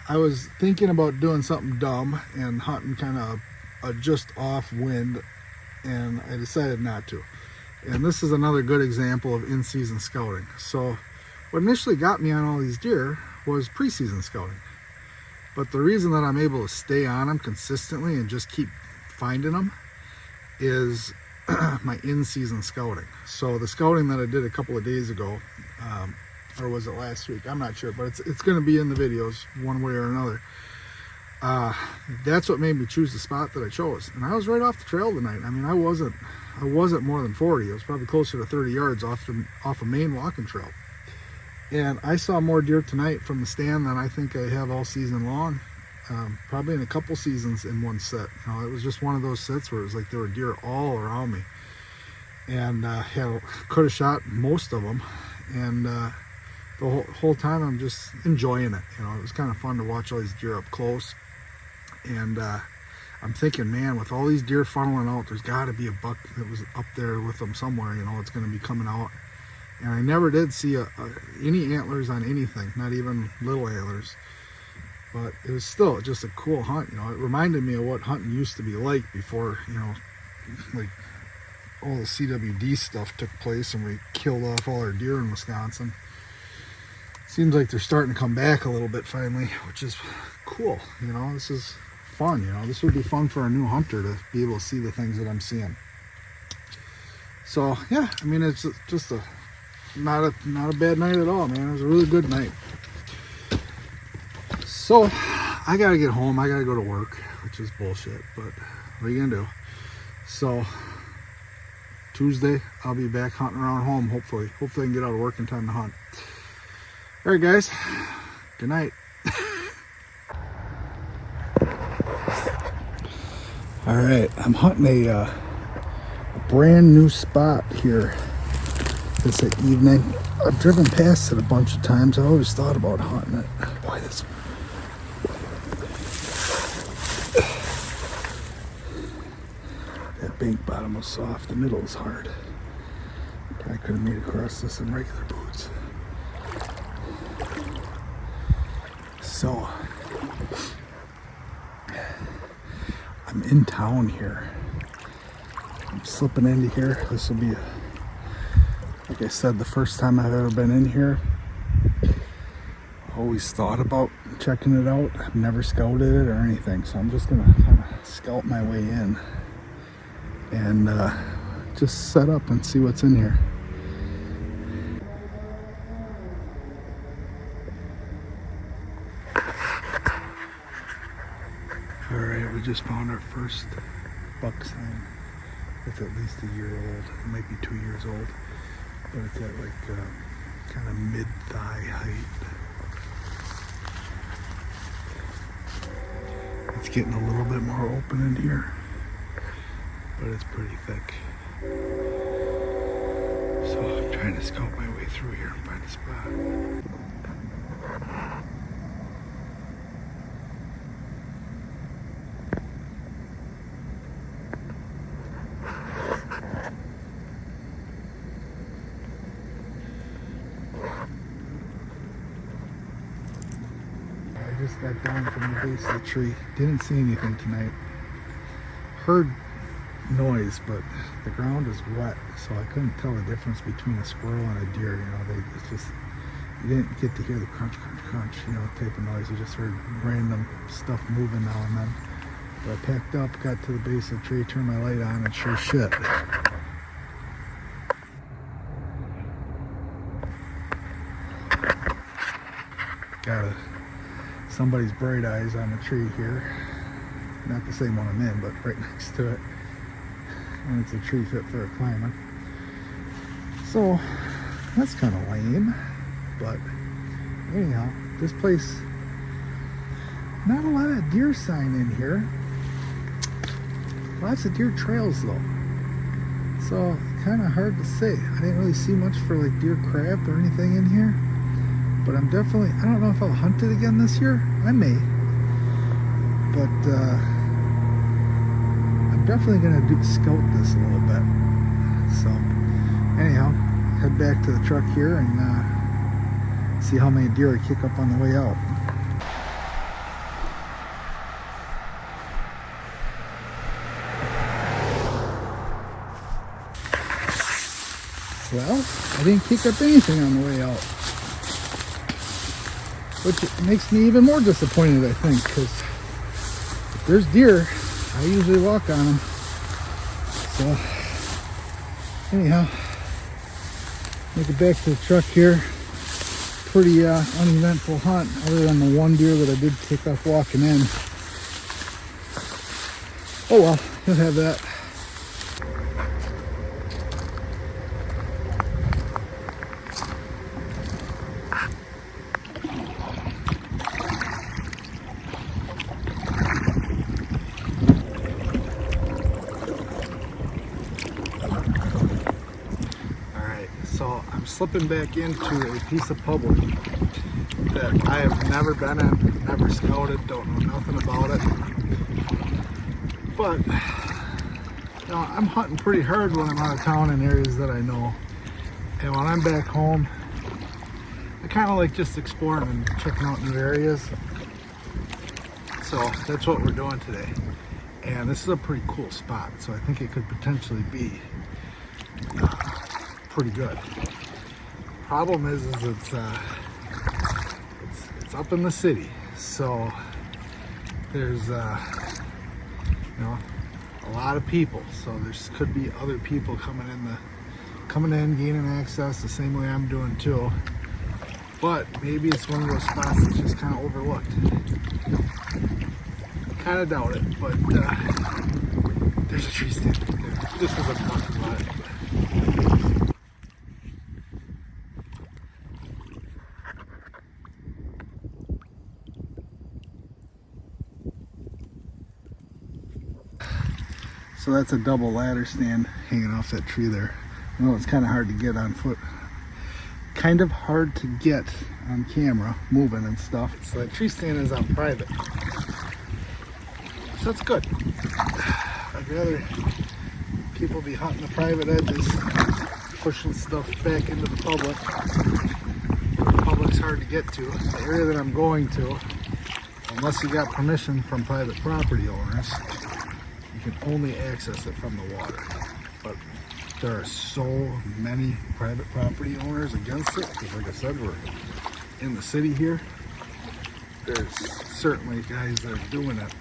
[SPEAKER 1] I was thinking about doing something dumb and hunting kind of a just off wind. And I decided not to. And this is another good example of in-season scouting. So what initially got me on all these deer was pre-season scouting. But the reason that I'm able to stay on them consistently and just keep finding them is my in-season scouting. So the scouting that I did a couple of days ago, or was it last week? I'm not sure, but it's going to be in the videos one way or another. That's what made me choose the spot that I chose. And I was right off the trail tonight. I mean, I wasn't more than 40. I was probably closer to 30 yards off a main walking trail. And I saw more deer tonight from the stand than I think I have all season long, probably in a couple seasons in one set. You know, it was just one of those sets where it was like there were deer all around me, and could have shot most of them. And the whole time I'm just enjoying it. You know, it was kind of fun to watch all these deer up close. And I'm thinking, man, with all these deer funneling out, there's got to be a buck that was up there with them somewhere. You know, it's going to be coming out. And I never did see any antlers on anything, not even little antlers. But it was still just a cool hunt. You know, it reminded me of what hunting used to be like before, you know, like all the CWD stuff took place and we killed off all our deer in Wisconsin. Seems like they're starting to come back a little bit finally, which is cool. You know, this is fun. You know, this would be fun for a new hunter to be able to see the things that I'm seeing. So yeah, I mean, it's just not a bad night at all, man. It was a really good night. So I gotta get home. I gotta go to work, which is bullshit, but what are you gonna do? So Tuesday I'll be back hunting around home. Hopefully I can get out of work in time to hunt. All right, guys, good night. All right, I'm hunting a brand new spot here this evening. I've driven past it a bunch of times. I've always thought about hunting it. Boy, that bank bottom was soft. The middle is hard. Probably could have made it across this in regular boots. So I'm in town here. I'm slipping into here. This will be like I said, the first time I've ever been in here. Always thought about checking it out. I've never scouted it or anything, so I'm just gonna kind of scout my way in and just set up and see what's in here. All right, we just found our first buck sign. It's at least a year old. It might be 2 years old. But it's at like kind of mid-thigh height. It's
[SPEAKER 2] getting a little bit more open in here, but it's pretty thick. So I'm trying to scout my way through here and find a spot. I just got down from the base of the tree. Didn't see anything tonight. Heard noise, but the ground is wet, so I couldn't tell the difference between a squirrel and a deer. You know, it's just, you didn't get to hear the crunch, crunch, crunch, you know, type of noise. You just heard random stuff moving now and then. But I packed up, got to the base of the tree, turned my light on, and sure shit. Got somebody's bright eyes on the tree here. Not the same one I'm in, but right next to it. And it's a tree fit for a climber. So that's kind of lame. But anyhow, this place, not a lot of deer sign in here. Lots of deer trails though. So kind of hard to say. I didn't really see much for like deer crap or anything in here. But I'm definitely, I don't know if I'll hunt it again this year. I may. But I'm definitely going to scout this a little bit. So anyhow, head back to the truck here and see how many deer I kick up on the way out. Well, I didn't kick up anything on the way out, which makes me even more disappointed, I think, because if there's deer, I usually walk on them. So anyhow, make it back to the truck here. Pretty uneventful hunt, other than the one deer that I did kick off walking in. Oh well, you'll have that. So I'm slipping back into a piece of public that I have never been in, never scouted, don't know nothing about it. But you know, I'm hunting pretty hard when I'm out of town in areas that I know. And when I'm back home, I kind of like just exploring and checking out new areas. So that's what we're doing today. And this is a pretty cool spot, so I think it could potentially be pretty good. Problem is it's up in the city, so there's you know, a lot of people. So there's could be other people coming in, gaining access the same way I'm doing too. But maybe it's one of those spots that's just kind of overlooked. Kind of doubt it, but there's a tree stand right there. This is a parking lot. So that's a double ladder stand hanging off that tree there. I know it's kind of hard to get on foot. Kind of hard to get on camera, moving and stuff. So that tree stand is on private. So that's good. I'd rather people be hunting the private edges, pushing stuff back into the public. The public's hard to get to. The area that I'm going to, unless you got permission from private property owners, you can only access it from the water. But there are so many private property owners against it, because like I said, we're in the city here. There's certainly guys that are doing it,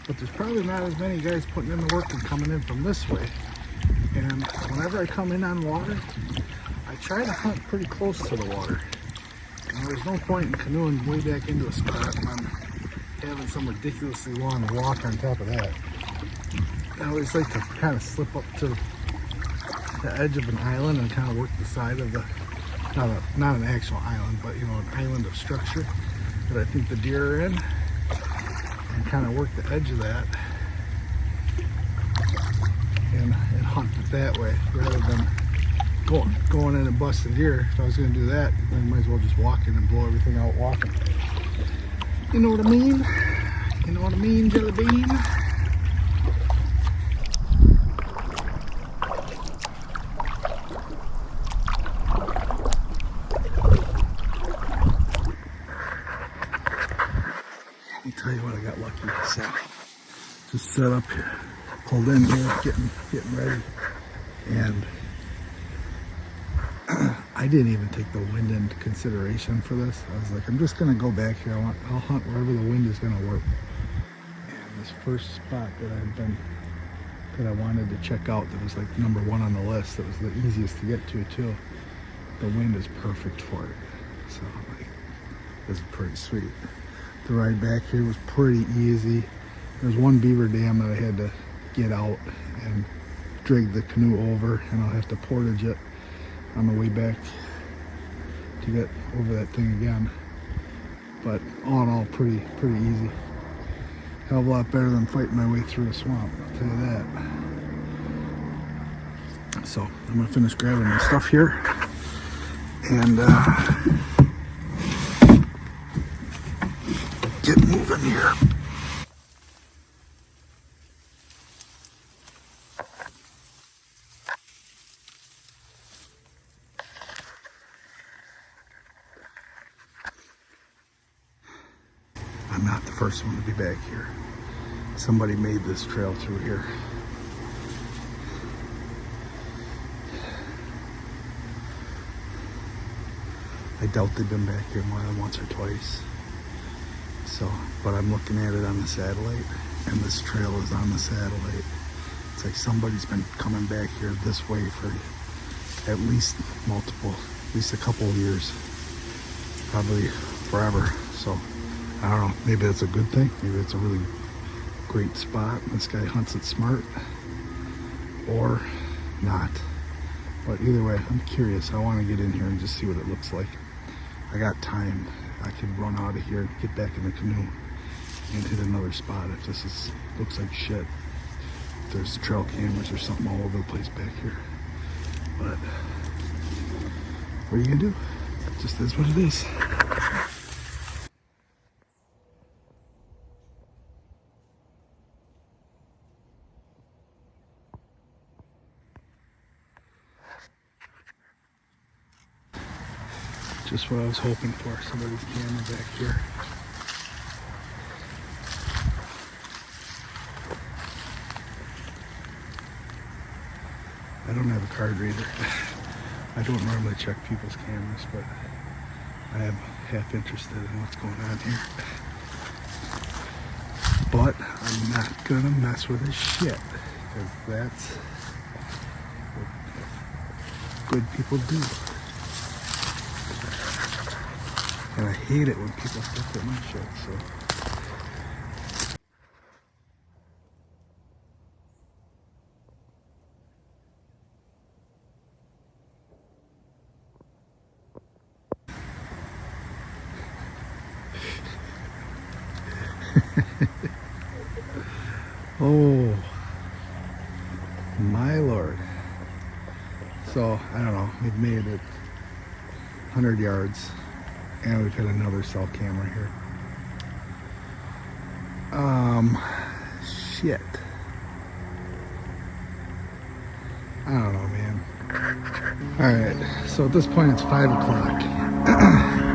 [SPEAKER 2] but there's probably not as many guys putting in the work and coming in from this way. And whenever I come in on water, I try to hunt pretty close to the water. And there's no point in canoeing way back into a spot and I'm having some ridiculously long walk on top of that. I always like to kind of slip up to the edge of an island and kind of work the side of the, not an actual island, but you know, an island of structure that I think the deer are in, and kind of work the edge of that and hunt it that way rather than going in and busting deer. If I was going to do that, then I might as well just walk in and blow everything out walking. You know what I mean? You know what I mean, Jelly Bean? Let me tell you what I got lucky with. Just set up here, pulled in here, getting ready, and I didn't even take the wind into consideration for this. I was like, I'm just gonna go back here. I'll hunt wherever the wind is gonna work. And this first spot that I wanted to check out, that was like number one on the list, that was the easiest to get to too. The wind is perfect for it. So like, this is pretty sweet. The ride back here was pretty easy. There's one beaver dam that I had to get out and drag the canoe over, and I'll have to portage it on the way back to get over that thing again. But all in all, pretty easy. Hell of a lot better than fighting my way through a swamp, I'll tell you that. So I'm gonna finish grabbing my stuff here and get moving here. I'm not the first one to be back here. Somebody made this trail through here. I doubt they've been back here more than once or twice. So, but I'm looking at it on the satellite, and this trail is on the satellite. It's like somebody's been coming back here this way for at least a couple of years. Probably forever. So, I don't know, maybe that's a good thing. Maybe it's a really great spot. This guy hunts it smart, or not. But either way, I'm curious. I want to get in here and just see what it looks like. I got time. I could run out of here, get back in the canoe, and hit another spot if this looks like shit. If there's trail cameras or something all over the place back here. But what are you gonna do? It just is what it is. Just what I was hoping for, somebody's camera back here. I don't have a card reader. I don't normally check people's cameras, but I am half interested in what's going on here. But I'm not gonna mess with his shit, because that's what good people do. And I hate it when people step at my shit, so. Oh, my Lord. So, I don't know, we've made it 100 yards. And we've hit another cell camera here. Shit. I don't know, man. Alright, so at this point it's 5 o'clock.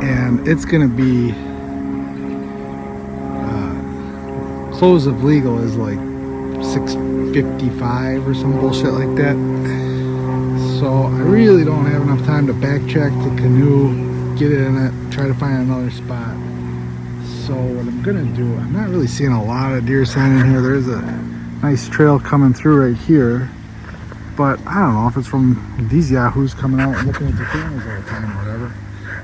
[SPEAKER 2] And it's gonna be close of legal is like 6:55 or some bullshit like that. So I really don't have enough time to backtrack the canoe, get in it, try to find another spot. So what I'm gonna do, I'm not really seeing a lot of deer sign in here. There's a nice trail coming through right here, but I don't know if it's from these yahoos coming out and looking at the cameras all the time or whatever.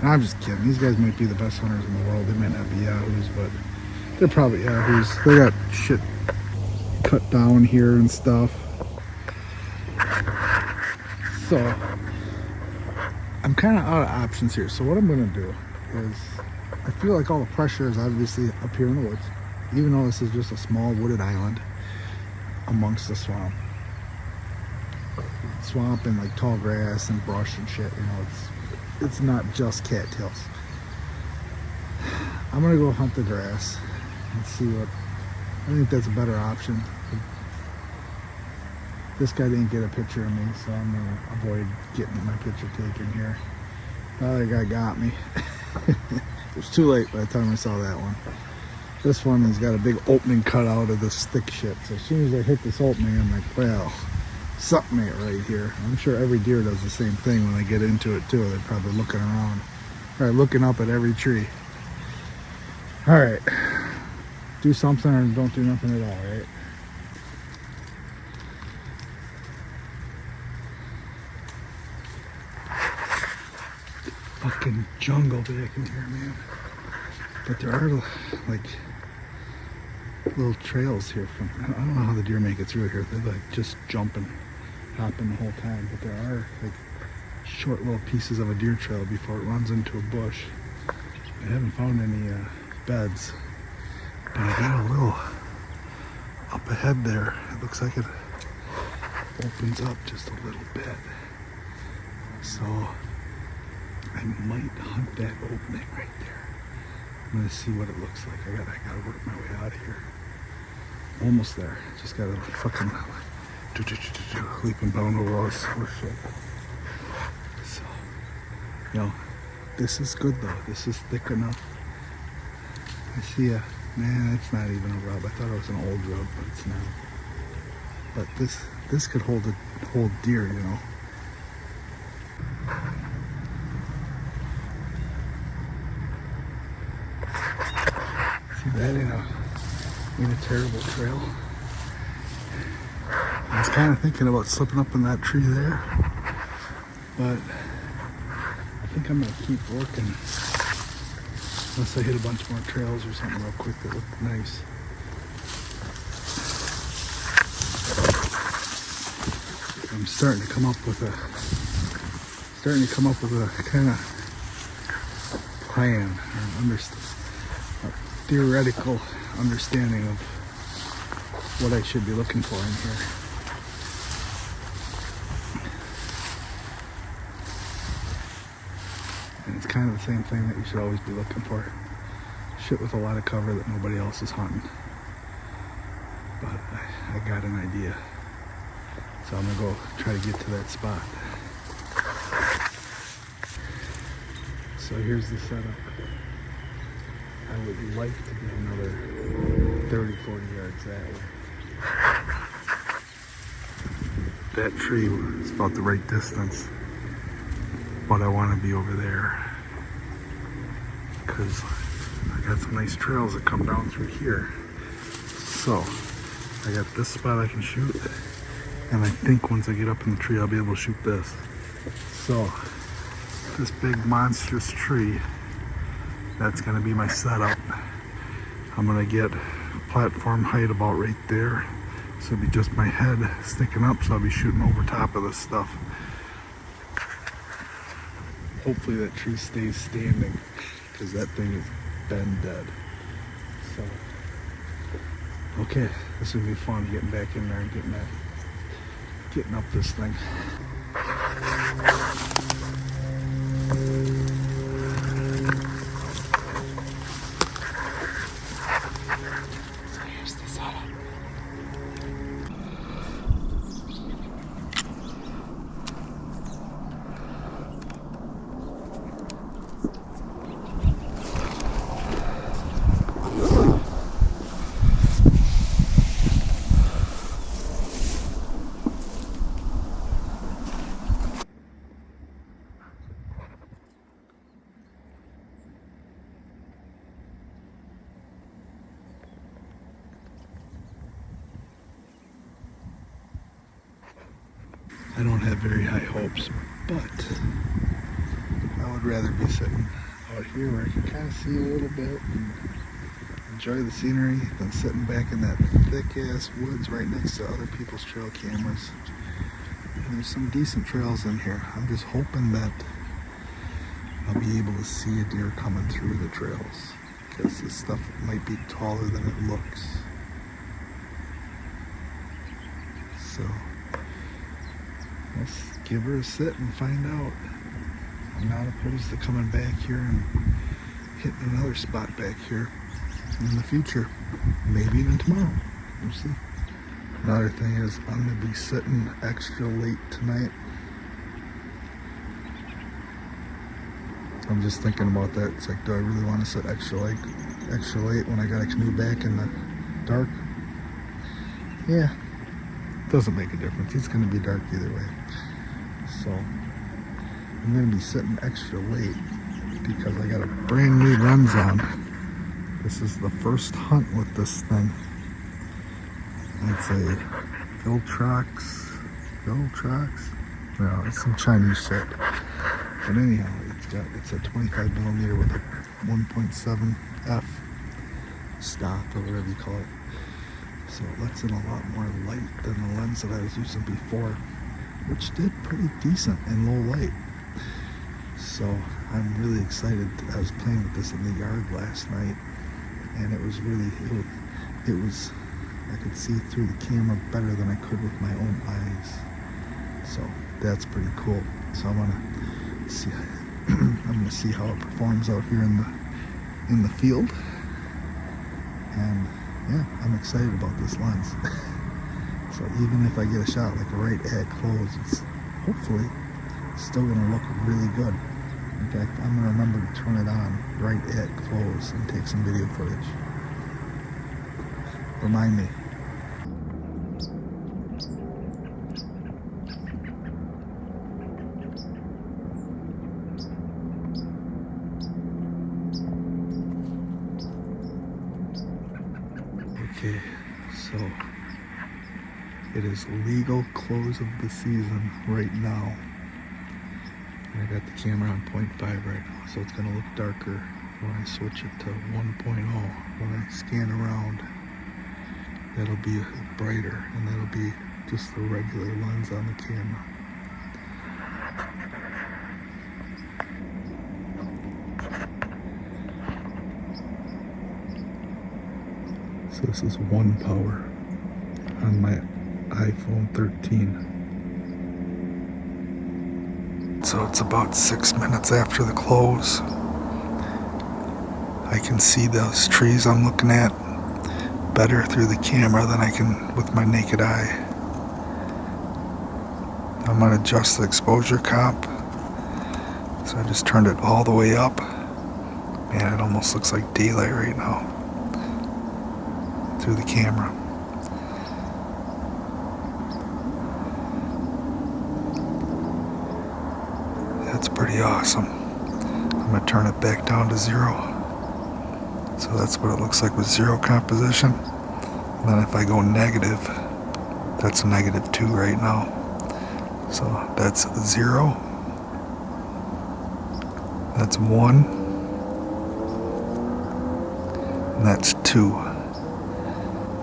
[SPEAKER 2] And I'm just kidding. These guys might be the best hunters in the world. They might not be yahoos, but they're probably yahoos. They got shit cut down here and stuff. So I'm kind of out of options here. So what I'm gonna do is, I feel like all the pressure is obviously up here in the woods.
[SPEAKER 1] even though this is just a small wooded island amongst the swamp and like tall grass and brush and shit, you know, it's not just cattails. I'm gonna go hunt the grass and see what, I think that's a better option. This guy didn't get a picture of me, so I'm gonna avoid getting my picture taken here. The other guy got me. It was too late by the time I saw that one. This one has got a big opening cut out of this thick shit. So as soon as I hit this opening, I'm like, well, something ain't right here. I'm sure every deer does the same thing when they get into it too. They're probably looking around, or looking up at every tree. All right, do something or don't do nothing at all, right? Fucking jungle back in here, man. But there are like little trails here from, I don't know how the deer make it through here. They're like just jumping, hopping the whole time. But there are like short little pieces of a deer trail before it runs into a bush. I haven't found any beds, but I got a little up ahead there. It looks like it opens up just a little bit. So I might hunt that opening right there. I'm gonna see what it looks like. I gotta work my way out of here. Almost there. Just gotta fucking leap and bound over all this shit. So, you know, this is good though. This is thick enough. I see a, man, it's not even a rub. I thought it was an old rub, but it's not. But this could hold deer, you know. That ain't a terrible trail. I was kind of thinking about slipping up in that tree there, but I think I'm gonna keep working unless I hit a bunch more trails or something real quick that look nice. I'm starting to come up with a kind of plan or theoretical understanding of what I should be looking for in here. And it's kind of the same thing that you should always be looking for. Shit with a lot of cover that nobody else is hunting. But I got an idea. So I'm gonna go try to get to that spot. So here's the setup. I would like to get another 30, 40 yards that way. That tree is about the right distance, but I want to be over there because I got some nice trails that come down through here. So I got this spot I can shoot, and I think once I get up in the tree I'll be able to shoot this. So this big monstrous tree, that's going to be my setup. I'm going to get platform height about right there. So it'll be just my head sticking up, so I'll be shooting over top of this stuff. Hopefully that tree stays standing, because that thing has been dead. So, okay, this will be fun getting back in there and getting up this thing. I don't have very high hopes, but I would rather be sitting out here where I can kind of see a little bit and enjoy the scenery than sitting back in that thick ass woods right next to other people's trail cameras. And there's some decent trails in here. I'm just hoping that I'll be able to see a deer coming through the trails,
[SPEAKER 2] because this stuff might be taller than it looks. So let's give her a sit and find out. I'm not opposed to coming back here and hitting another spot back here in the future. Maybe even tomorrow. We'll see. Another thing is I'm going to be sitting extra late tonight. I'm just thinking about that. It's like, do I really want to sit extra late when I got a canoe back in the dark? Yeah, doesn't make a difference. It's going to be dark either way. So I'm going to be sitting extra late because I got a brand new lens on. This is the first hunt with this thing. It's a Viltrox. No, it's some Chinese shit. But anyhow, it's a 25mm with a 1.7 f stop or whatever you call it. So it lets in a lot more light than the lens that I was using before, which did pretty decent in low light. So I'm really excited. I was playing with this in the yard last night, and it was I could see through the camera better than I could with my own eyes. So that's pretty cool. So I'm gonna see how it performs out here in the field. And yeah, I'm excited about this lens. So even if I get a shot like right at close, it's hopefully still gonna look really good. In fact, I'm gonna remember to turn it on right at close and take some video footage. Remind me. Okay, so it is legal close of the season right now. And I got the camera on 0.5 right now, so it's going to look darker when I switch it to 1.0. When I scan around, that'll be brighter, and that'll be just the regular lens on the camera. So this is 1 power on my iPhone 13. So it's about 6 minutes after the close. I can see those trees I'm looking at better through the camera than I can with my naked eye. I'm gonna adjust the exposure comp. So I just turned it all the way up. Man, it almost looks like daylight right now through the camera. That's pretty awesome. I'm gonna turn it back down to 0. So that's what it looks like with 0 composition. And then if I go negative, that's -2 right now. So that's 0. That's 1. And that's 2.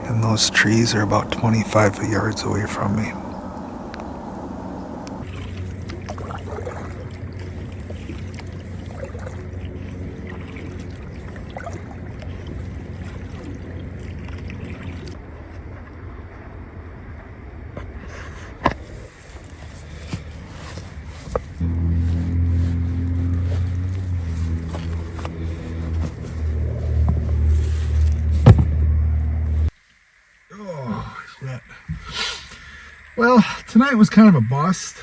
[SPEAKER 2] And those trees are about 25 yards away from me. Well, tonight was kind of a bust.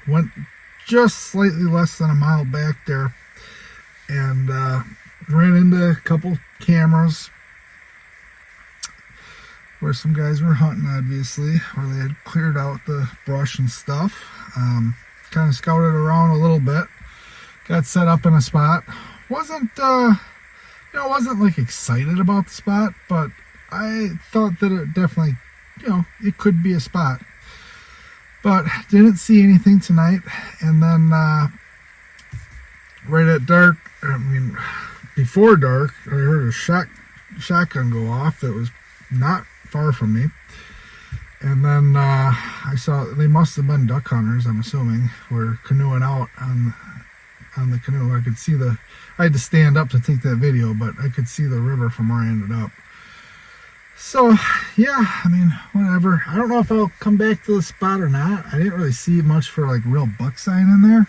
[SPEAKER 2] Went just slightly less than a mile back there and ran into a couple cameras where some guys were hunting, obviously, where they had cleared out the brush and stuff. Kind of scouted around a little bit, got set up in a spot. Wasn't like excited about the spot, but I thought that it definitely, it could be a spot. But didn't see anything tonight. And then right at dark, before dark, I heard a shotgun go off that was not far from me. And then I saw, they must have been duck hunters, I'm assuming, were canoeing out
[SPEAKER 1] on the canoe. I could see I had to stand up to take that video, but I could see the river from where I ended up. So, yeah, I mean, whatever. I don't know if I'll come back to the spot or not. I didn't really see much for like real buck sign in there,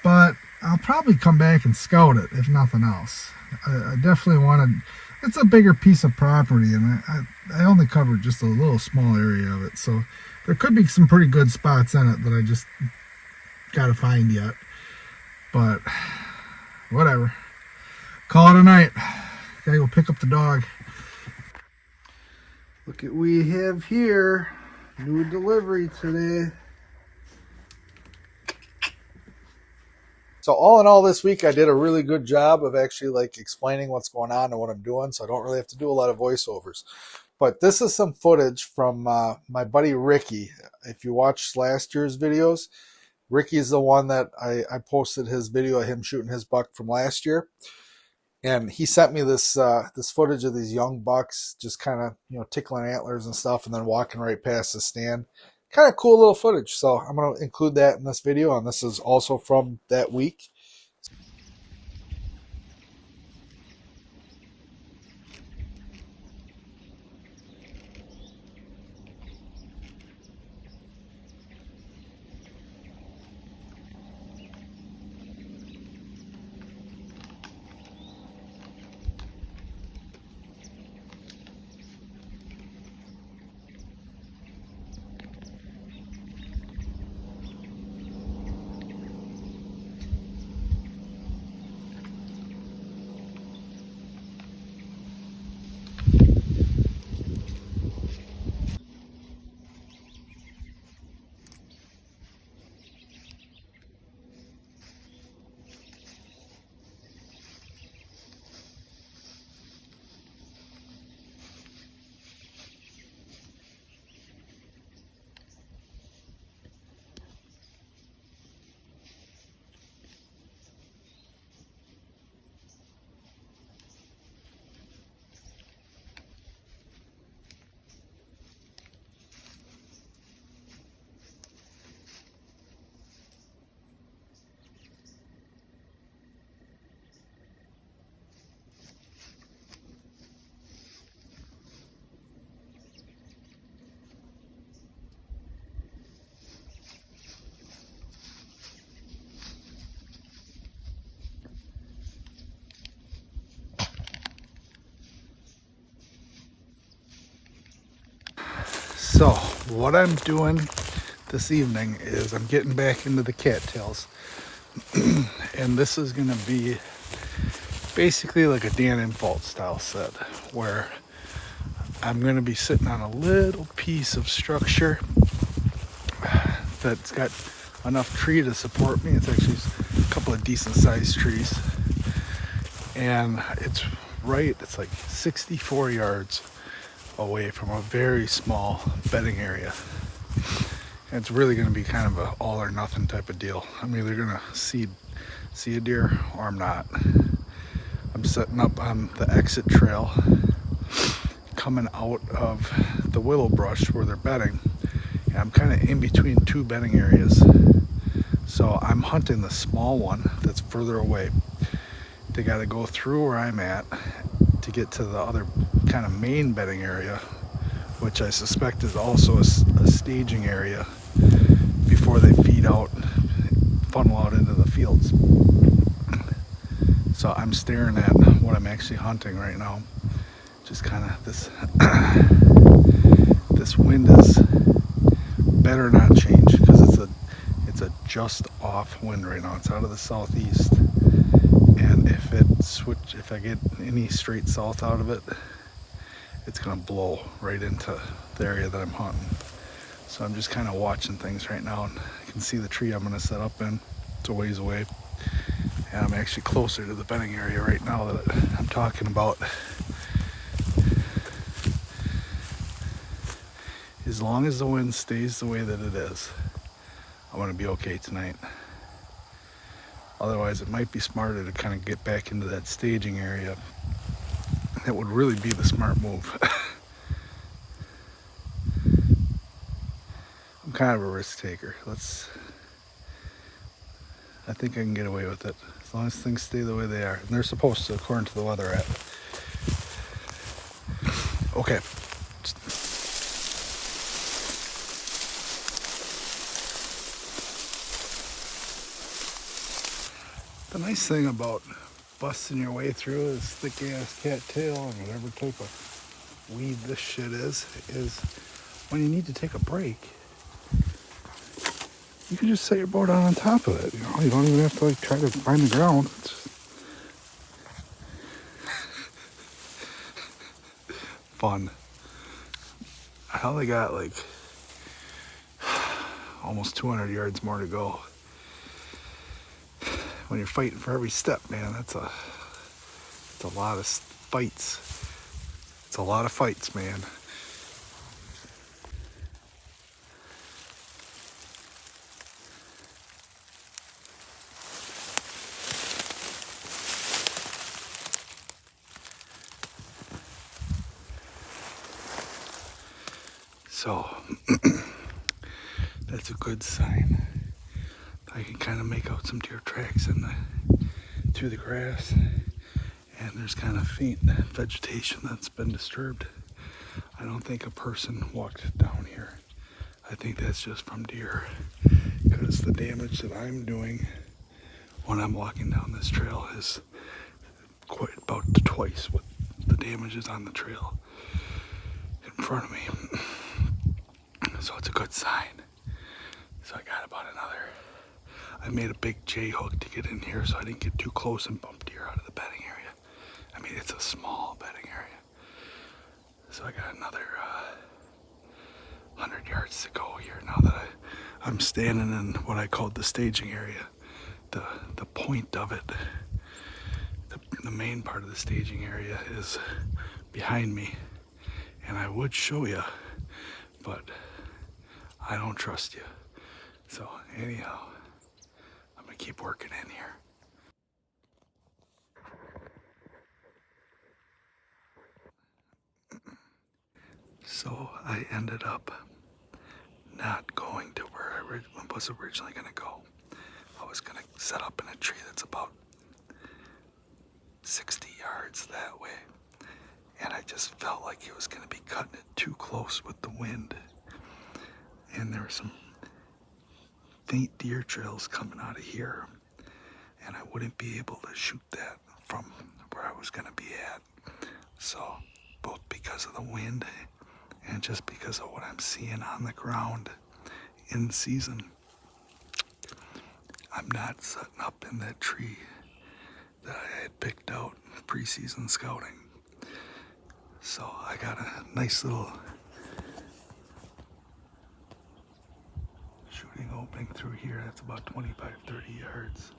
[SPEAKER 1] but I'll probably come back and scout it if nothing else. I definitely wanted. It's a bigger piece of property, and I only covered just a little small area of it, so there could be some pretty good spots in it that I just gotta find yet. But whatever. Call it a night. Gotta go pick up the dog. Look at what we have here. New delivery today. So all in all, this week I did a really good job of actually like explaining what's going on and what I'm doing, so I don't really have to do a lot of voiceovers. But this is some footage from my buddy Ricky. If you watched last year's videos, Ricky's the one that I posted his video of him shooting his buck from last year. And he sent me this this footage of these young bucks just kind of tickling antlers and stuff, and then walking right past the stand. Kind of cool little footage. So I'm going to include that in this video, and this is also from that week. So what I'm doing this evening is I'm getting back into the cattails. And this is going to be basically like a Dan Infalt style set, where I'm going to be sitting on a little piece of structure that's got enough tree to support me. It's actually a couple of decent sized trees, and it's like 64 yards away from a very small bedding area. And it's really going to be kind of a all or nothing type of deal. I'm either going to see a deer or I'm not. I'm setting up on the exit trail coming out of the willow brush where they're bedding, and I'm kind of in between two bedding areas. So I'm hunting the small one that's further away. They got to go through where I'm at to get to the other kind of main bedding area, which I suspect is also a staging area before they feed out, funnel out into the fields. So I'm staring at what I'm actually hunting right now. Just kind of this this wind is better not change, because it's a just off wind right now. It's out of the southeast, and if I get any straight south out of it, it's gonna blow right into the area that I'm hunting. So I'm just kind of watching things right now, and I can see the tree I'm gonna set up in. It's a ways away, and I'm actually closer to the bedding area right now that I'm talking about. As long as the wind stays the way that it is, I'm gonna be okay tonight. Otherwise, it might be smarter to kind of get back into that staging area. That would really be the smart move. I'm kind of a risk taker. I think I can get away with it as long as things stay the way they are. And they're supposed to, according to the weather app. Okay. The nice thing about busting your way through this thick ass cattail and whatever type of weed this shit is when you need to take a break, you can just set your boat out on top of it. You know, you don't even have to like try to find the ground. It's fun. I only got like almost 200 yards more to go. When you're fighting for every step, man, it's a lot of fights. It's a lot of fights, man. So that's a good sign. I can kind of make out some deer tracks through the grass, and there's kind of faint vegetation that's been disturbed. I don't think a person walked down here. I think that's just from deer, because the damage that I'm doing when I'm walking down this trail is quite about twice what the damage is on the trail in front of me. So it's a good sign. So I got about another. I made a big J hook to get in here so I didn't get too close and bump deer out of the bedding area. I mean, it's a small bedding area. So I got another 100 yards to go here now that I'm standing in what I called the staging area. The point of it, the main part of the staging area is behind me. And I would show you, but I don't trust you. So anyhow, I'm gonna keep working in here. So I ended up not going to where I was originally gonna go. I was gonna set up in a tree that's about 60 yards that way. And I just felt like it was gonna be cutting it too close with the wind. And there were some faint deer trails coming out of here. And I wouldn't be able to shoot that from where I was gonna be at. So, both because of the wind and just because of what I'm seeing on the ground in season, I'm not setting up in that tree that I had picked out preseason scouting. So I got a nice little shooting opening through here. That's about 25, 30 yards.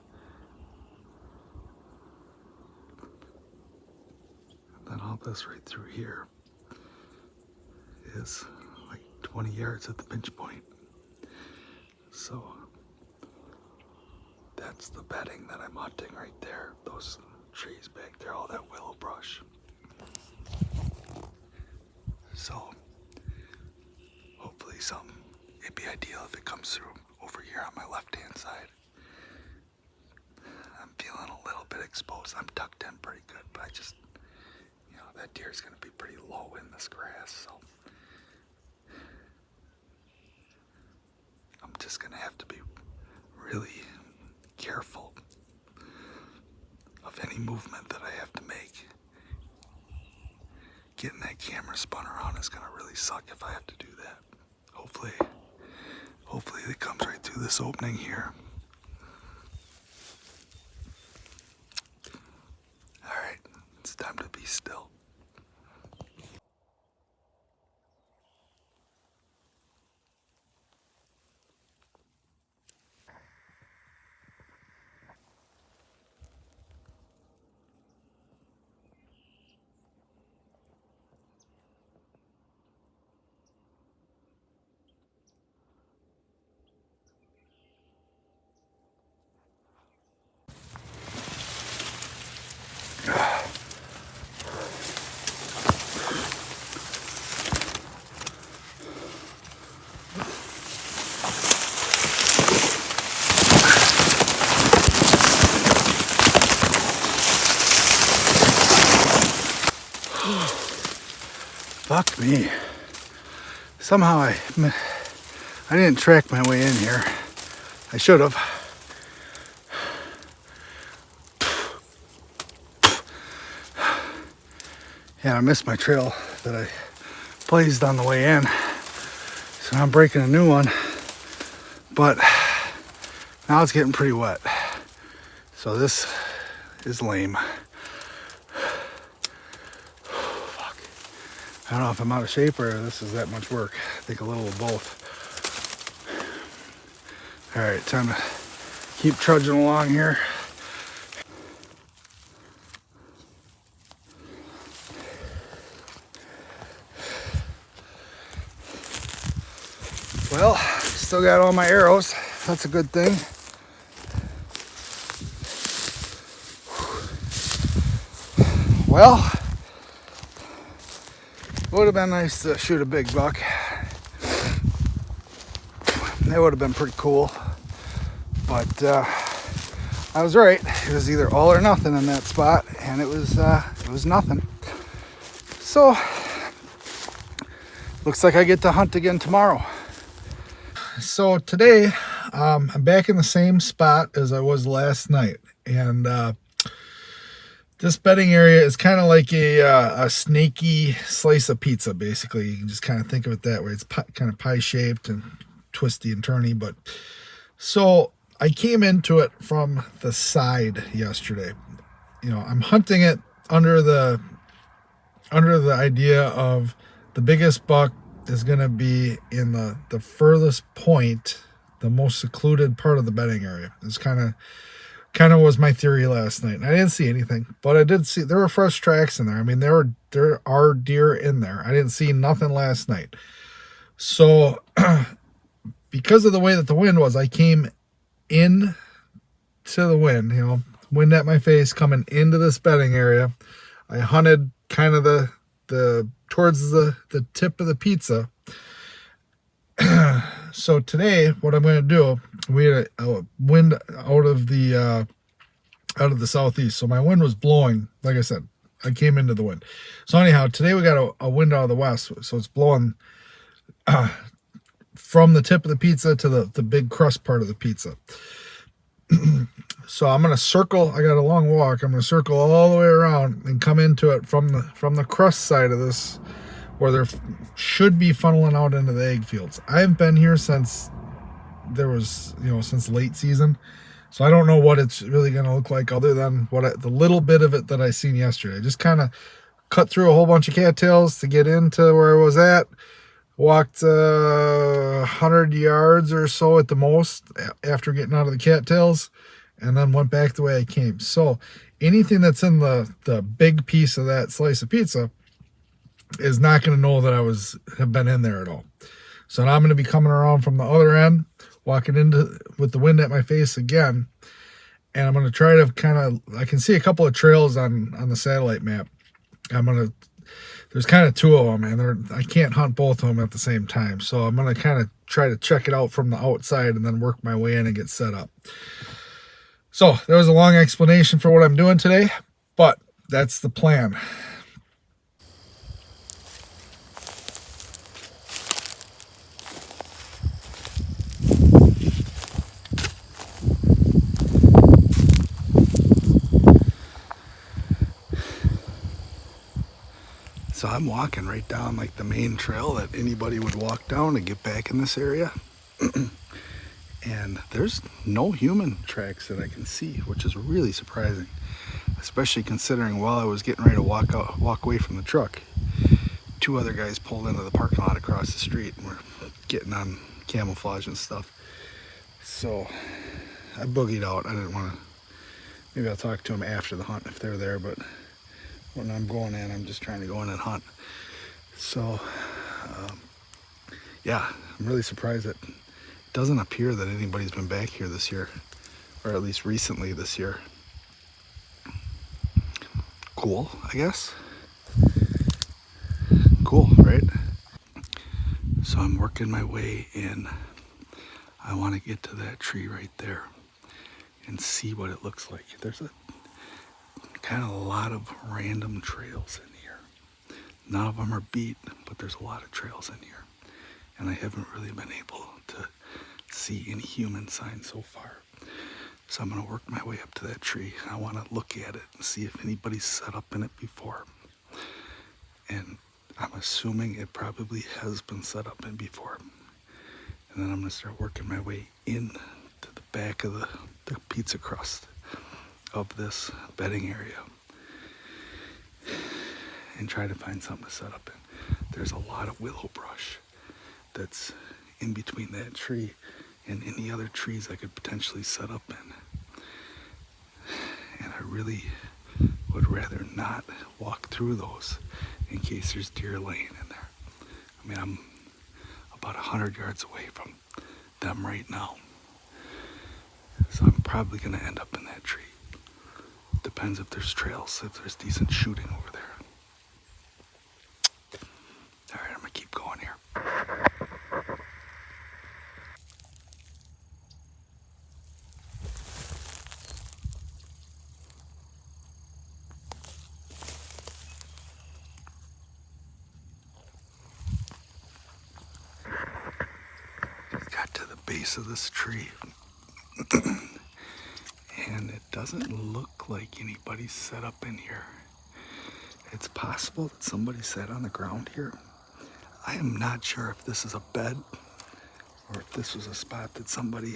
[SPEAKER 1] And then all this right through here is like 20 yards at the pinch point. So that's the bedding that I'm hunting right there. Those trees back there, all that willow brush. So hopefully it'd be ideal if it comes through over here on my left-hand side. I'm feeling a little bit exposed. I'm tucked in pretty good, but I just, that deer's gonna be pretty low in this grass, so I'm just gonna have to be really careful of any movement that I have to make. Getting that camera spun around is gonna really suck if I have to do that. Hopefully it comes right through this opening here. All right, it's time to be still. Fuck me. Somehow I didn't track my way in here. I should have. Yeah, I missed my trail that I blazed on the way in. So I'm breaking a new one. But now it's getting pretty wet. So this is lame. Fuck. I don't know if I'm out of shape or this is that much work. I think a little of both. All right, time to keep trudging along here. Well, still got all my arrows. That's a good thing. Well, it would have been nice to shoot a big buck. That would have been pretty cool. But I was right. It was either all or nothing in that spot, and it was nothing. So looks like I get to hunt again tomorrow. So today I'm back in the same spot as I was last night, and this bedding area is kind of like a snaky slice of pizza. Basically, you can just kind of think of it that way. It's kind of pie shaped and twisty and turny. But so I came into it from the side yesterday. You know, I'm hunting it under the idea of the biggest buck is going to be in the furthest point, the most secluded part of the bedding area. It's kind of was my theory last night. And I didn't see anything, but I did see there were fresh tracks in there. I mean, there are deer in there. I didn't see nothing last night. So because of the way that the wind was, I came in to the wind, you know, wind at my face coming into this bedding area. I hunted kind of the towards the tip of the pizza. So today what I'm going to do, we had a wind out of the southeast, so my wind was blowing. Like I said, I came into the wind. So anyhow, today we got a wind out of the west, so it's blowing from the tip of the pizza to the big crust part of the pizza. So I'm going to circle. I got a long walk. I'm going to circle all the way around and come into it from the crust side of this, where there should be funneling out into the egg fields. I've been here since since late season, so I don't know what it's really going to look like other than the little bit of it that I seen yesterday. I just kind of cut through a whole bunch of cattails to get into where I was at. Walked 100 yards or so at the most after getting out of the cattails, and then went back the way I came. So anything that's in the big piece of that slice of pizza is not going to know that have been in there at all. So now I'm going to be coming around from the other end, walking into with the wind at my face again, and I'm going to try to I can see a couple of trails on the satellite map. There's kind of two of them, and I can't hunt both of them at the same time. So I'm going to kind of try to check it out from the outside and then work my way in and get set up. So there was a long explanation for what I'm doing today, but that's the plan. So I'm walking right down like the main trail that anybody would walk down to get back in this area. And there's no human tracks that I can see, which is really surprising, especially considering while I was getting ready to walk away from the truck, two other guys pulled into the parking lot across the street and were getting on camouflage and stuff. So I boogied out. I didn't want to. Maybe I'll talk to them after the hunt if they're there, but when I'm going in, I'm just trying to go in and hunt. So yeah, I'm really surprised that it doesn't appear that anybody's been back here this year, or at least recently this year. Cool, I guess. Cool, right? So I'm working my way in. I want to get to that tree right there and see what it looks like. There's a kind of a lot of random trails in here.
[SPEAKER 2] None of them are beat, but there's a lot of trails in here. And I haven't really been able to see any human signs so far. So I'm going to work my way up to that tree. I want to look at it and see if anybody's set up in it before. And I'm assuming it probably has been set up in before. And then I'm going to start working my way in to the back of the pizza crust of this bedding area and try to find something to set up in. There's a lot of willow brush that's in between that tree and any other trees I could potentially set up in. And I really would rather not walk through those in case there's deer laying in there. I mean, I'm about 100 yards away from them right now. So I'm probably going to end up in that tree. Depends if there's trails, if there's decent shooting over there. All right, I'm going to keep going here. Just got to the base of this tree. And it doesn't look like anybody's set up in here. It's possible that somebody sat on the ground here. I am not sure if this is a bed or if this was a spot that somebody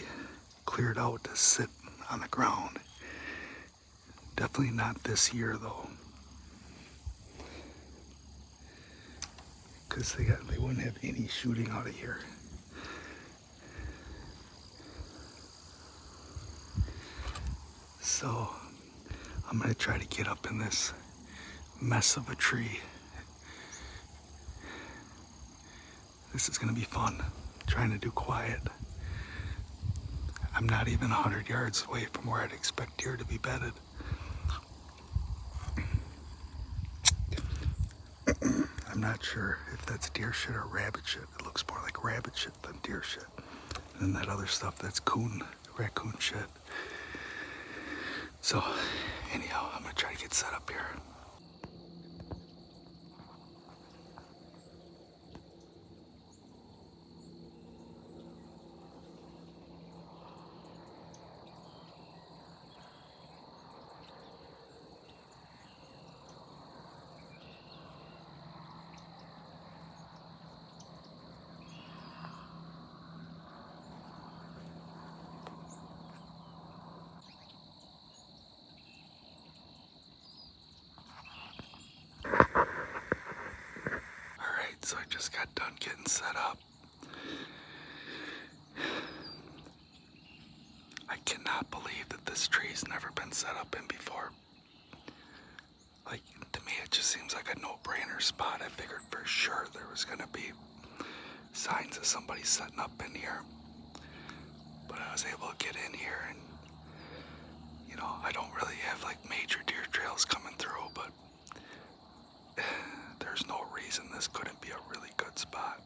[SPEAKER 2] cleared out to sit on the ground. Definitely not this year though. Because they wouldn't have any shooting out of here. So I'm gonna try to get up in this mess of a tree. This is gonna be fun, trying to do quiet. I'm not even 100 yards away from where I'd expect deer to be bedded. I'm not sure if that's deer shit or rabbit shit. It looks more like rabbit shit than deer shit. And that other stuff, that's raccoon shit. So, anyhow, I'm gonna try to get set up here. Alright, so I just got done getting set up. I cannot believe that this tree's never been set up in before. Like, to me, it just seems like a no-brainer spot. I figured for sure there was gonna be signs of somebody setting up in here. But I was able to get in here and, you know, I don't really have like major deer trails coming through, but there's no reason this couldn't be a really good spot.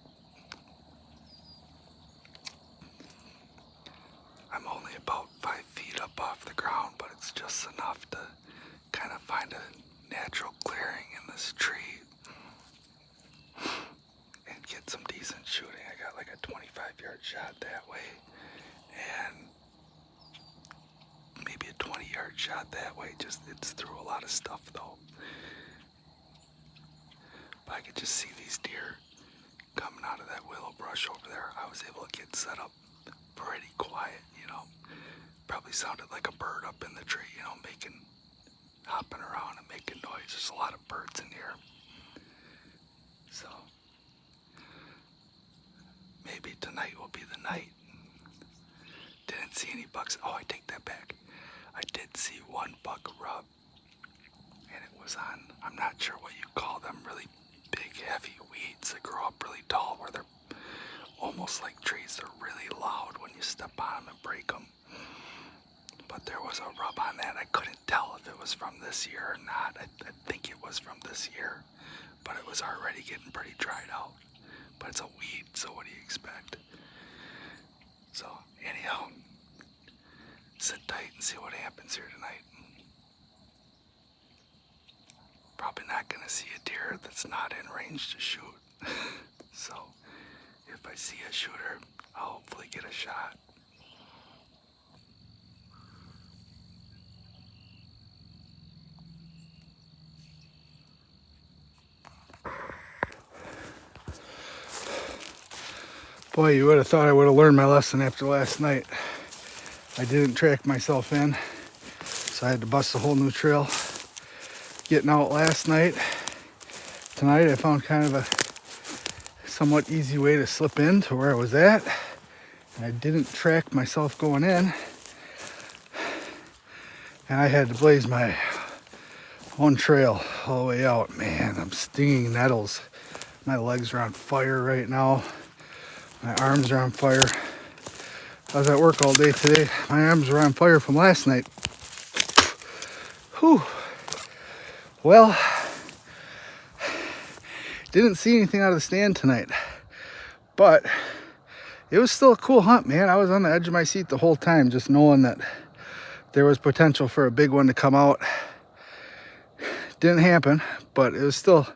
[SPEAKER 2] I'm only about 5 feet up off the ground, but it's just enough to kind of find a natural clearing in this tree and get some decent shooting. I got like a 25-yard shot that way and maybe a 20-yard shot that way. Just it's through a lot of stuff though. But I could just see these deer coming out of that willow brush over there. I was able to get set up pretty quiet, you know. Probably sounded like a bird up in the tree, you know, hopping around and making noise. There's a lot of birds in here. So maybe tonight will be the night. Didn't see any bucks. Oh, I take that back. I did see one buck rub, and it was on, I'm not sure what you call them, really big, heavy weeds that grow up really tall, where they're almost like trees. They're really loud when you step on them and break them. But there was a rub on that. I couldn't tell if it was from this year or not. I think it was from this year, but it was already getting pretty dried out. But it's a weed, so what do you expect? So anyhow, sit tight and see what happens here tonight. probably not going to see a deer that's not in range to shoot. So if I see a shooter, I'll hopefully get a shot. Boy, you would have thought I would have learned my lesson after last night. I didn't track myself in, so I had to bust a whole new trail. Getting out last night, tonight I found kind of a somewhat easy way to slip in to where I was at. And I didn't track myself going in. And I had to blaze my own trail all the way out. Man, I'm stinging nettles. My legs are on fire right now. My arms are on fire. I was at work all day today. My arms were on fire from last night. Whew. Well, didn't see anything out of the stand tonight, but it was still a cool hunt, man. I was on the edge of my seat the whole time, just knowing that there was potential for a big one to come out. Didn't happen, but it was still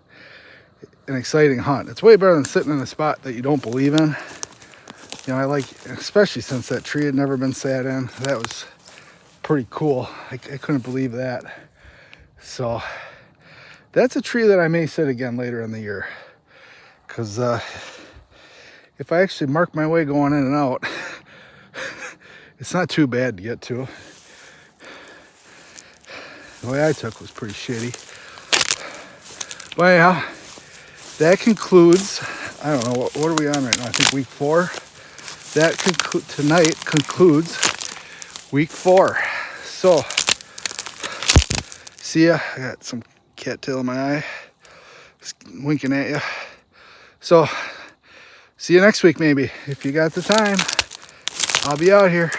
[SPEAKER 2] an exciting hunt. It's way better than sitting in a spot that you don't believe in. You know, I like, especially since that tree had never been sat in. That was pretty cool. I couldn't believe that. So that's a tree that I may sit again later in the year. Because if I actually mark my way going in and out, it's not too bad to get to. The way I took was pretty shitty. But anyhow, that concludes, I don't know, what are we on right now? I think week 4. That tonight concludes week 4. So, see ya. I got some cattail in my eye. Just winking at you. So, see you next week maybe. If you got the time, I'll be out here.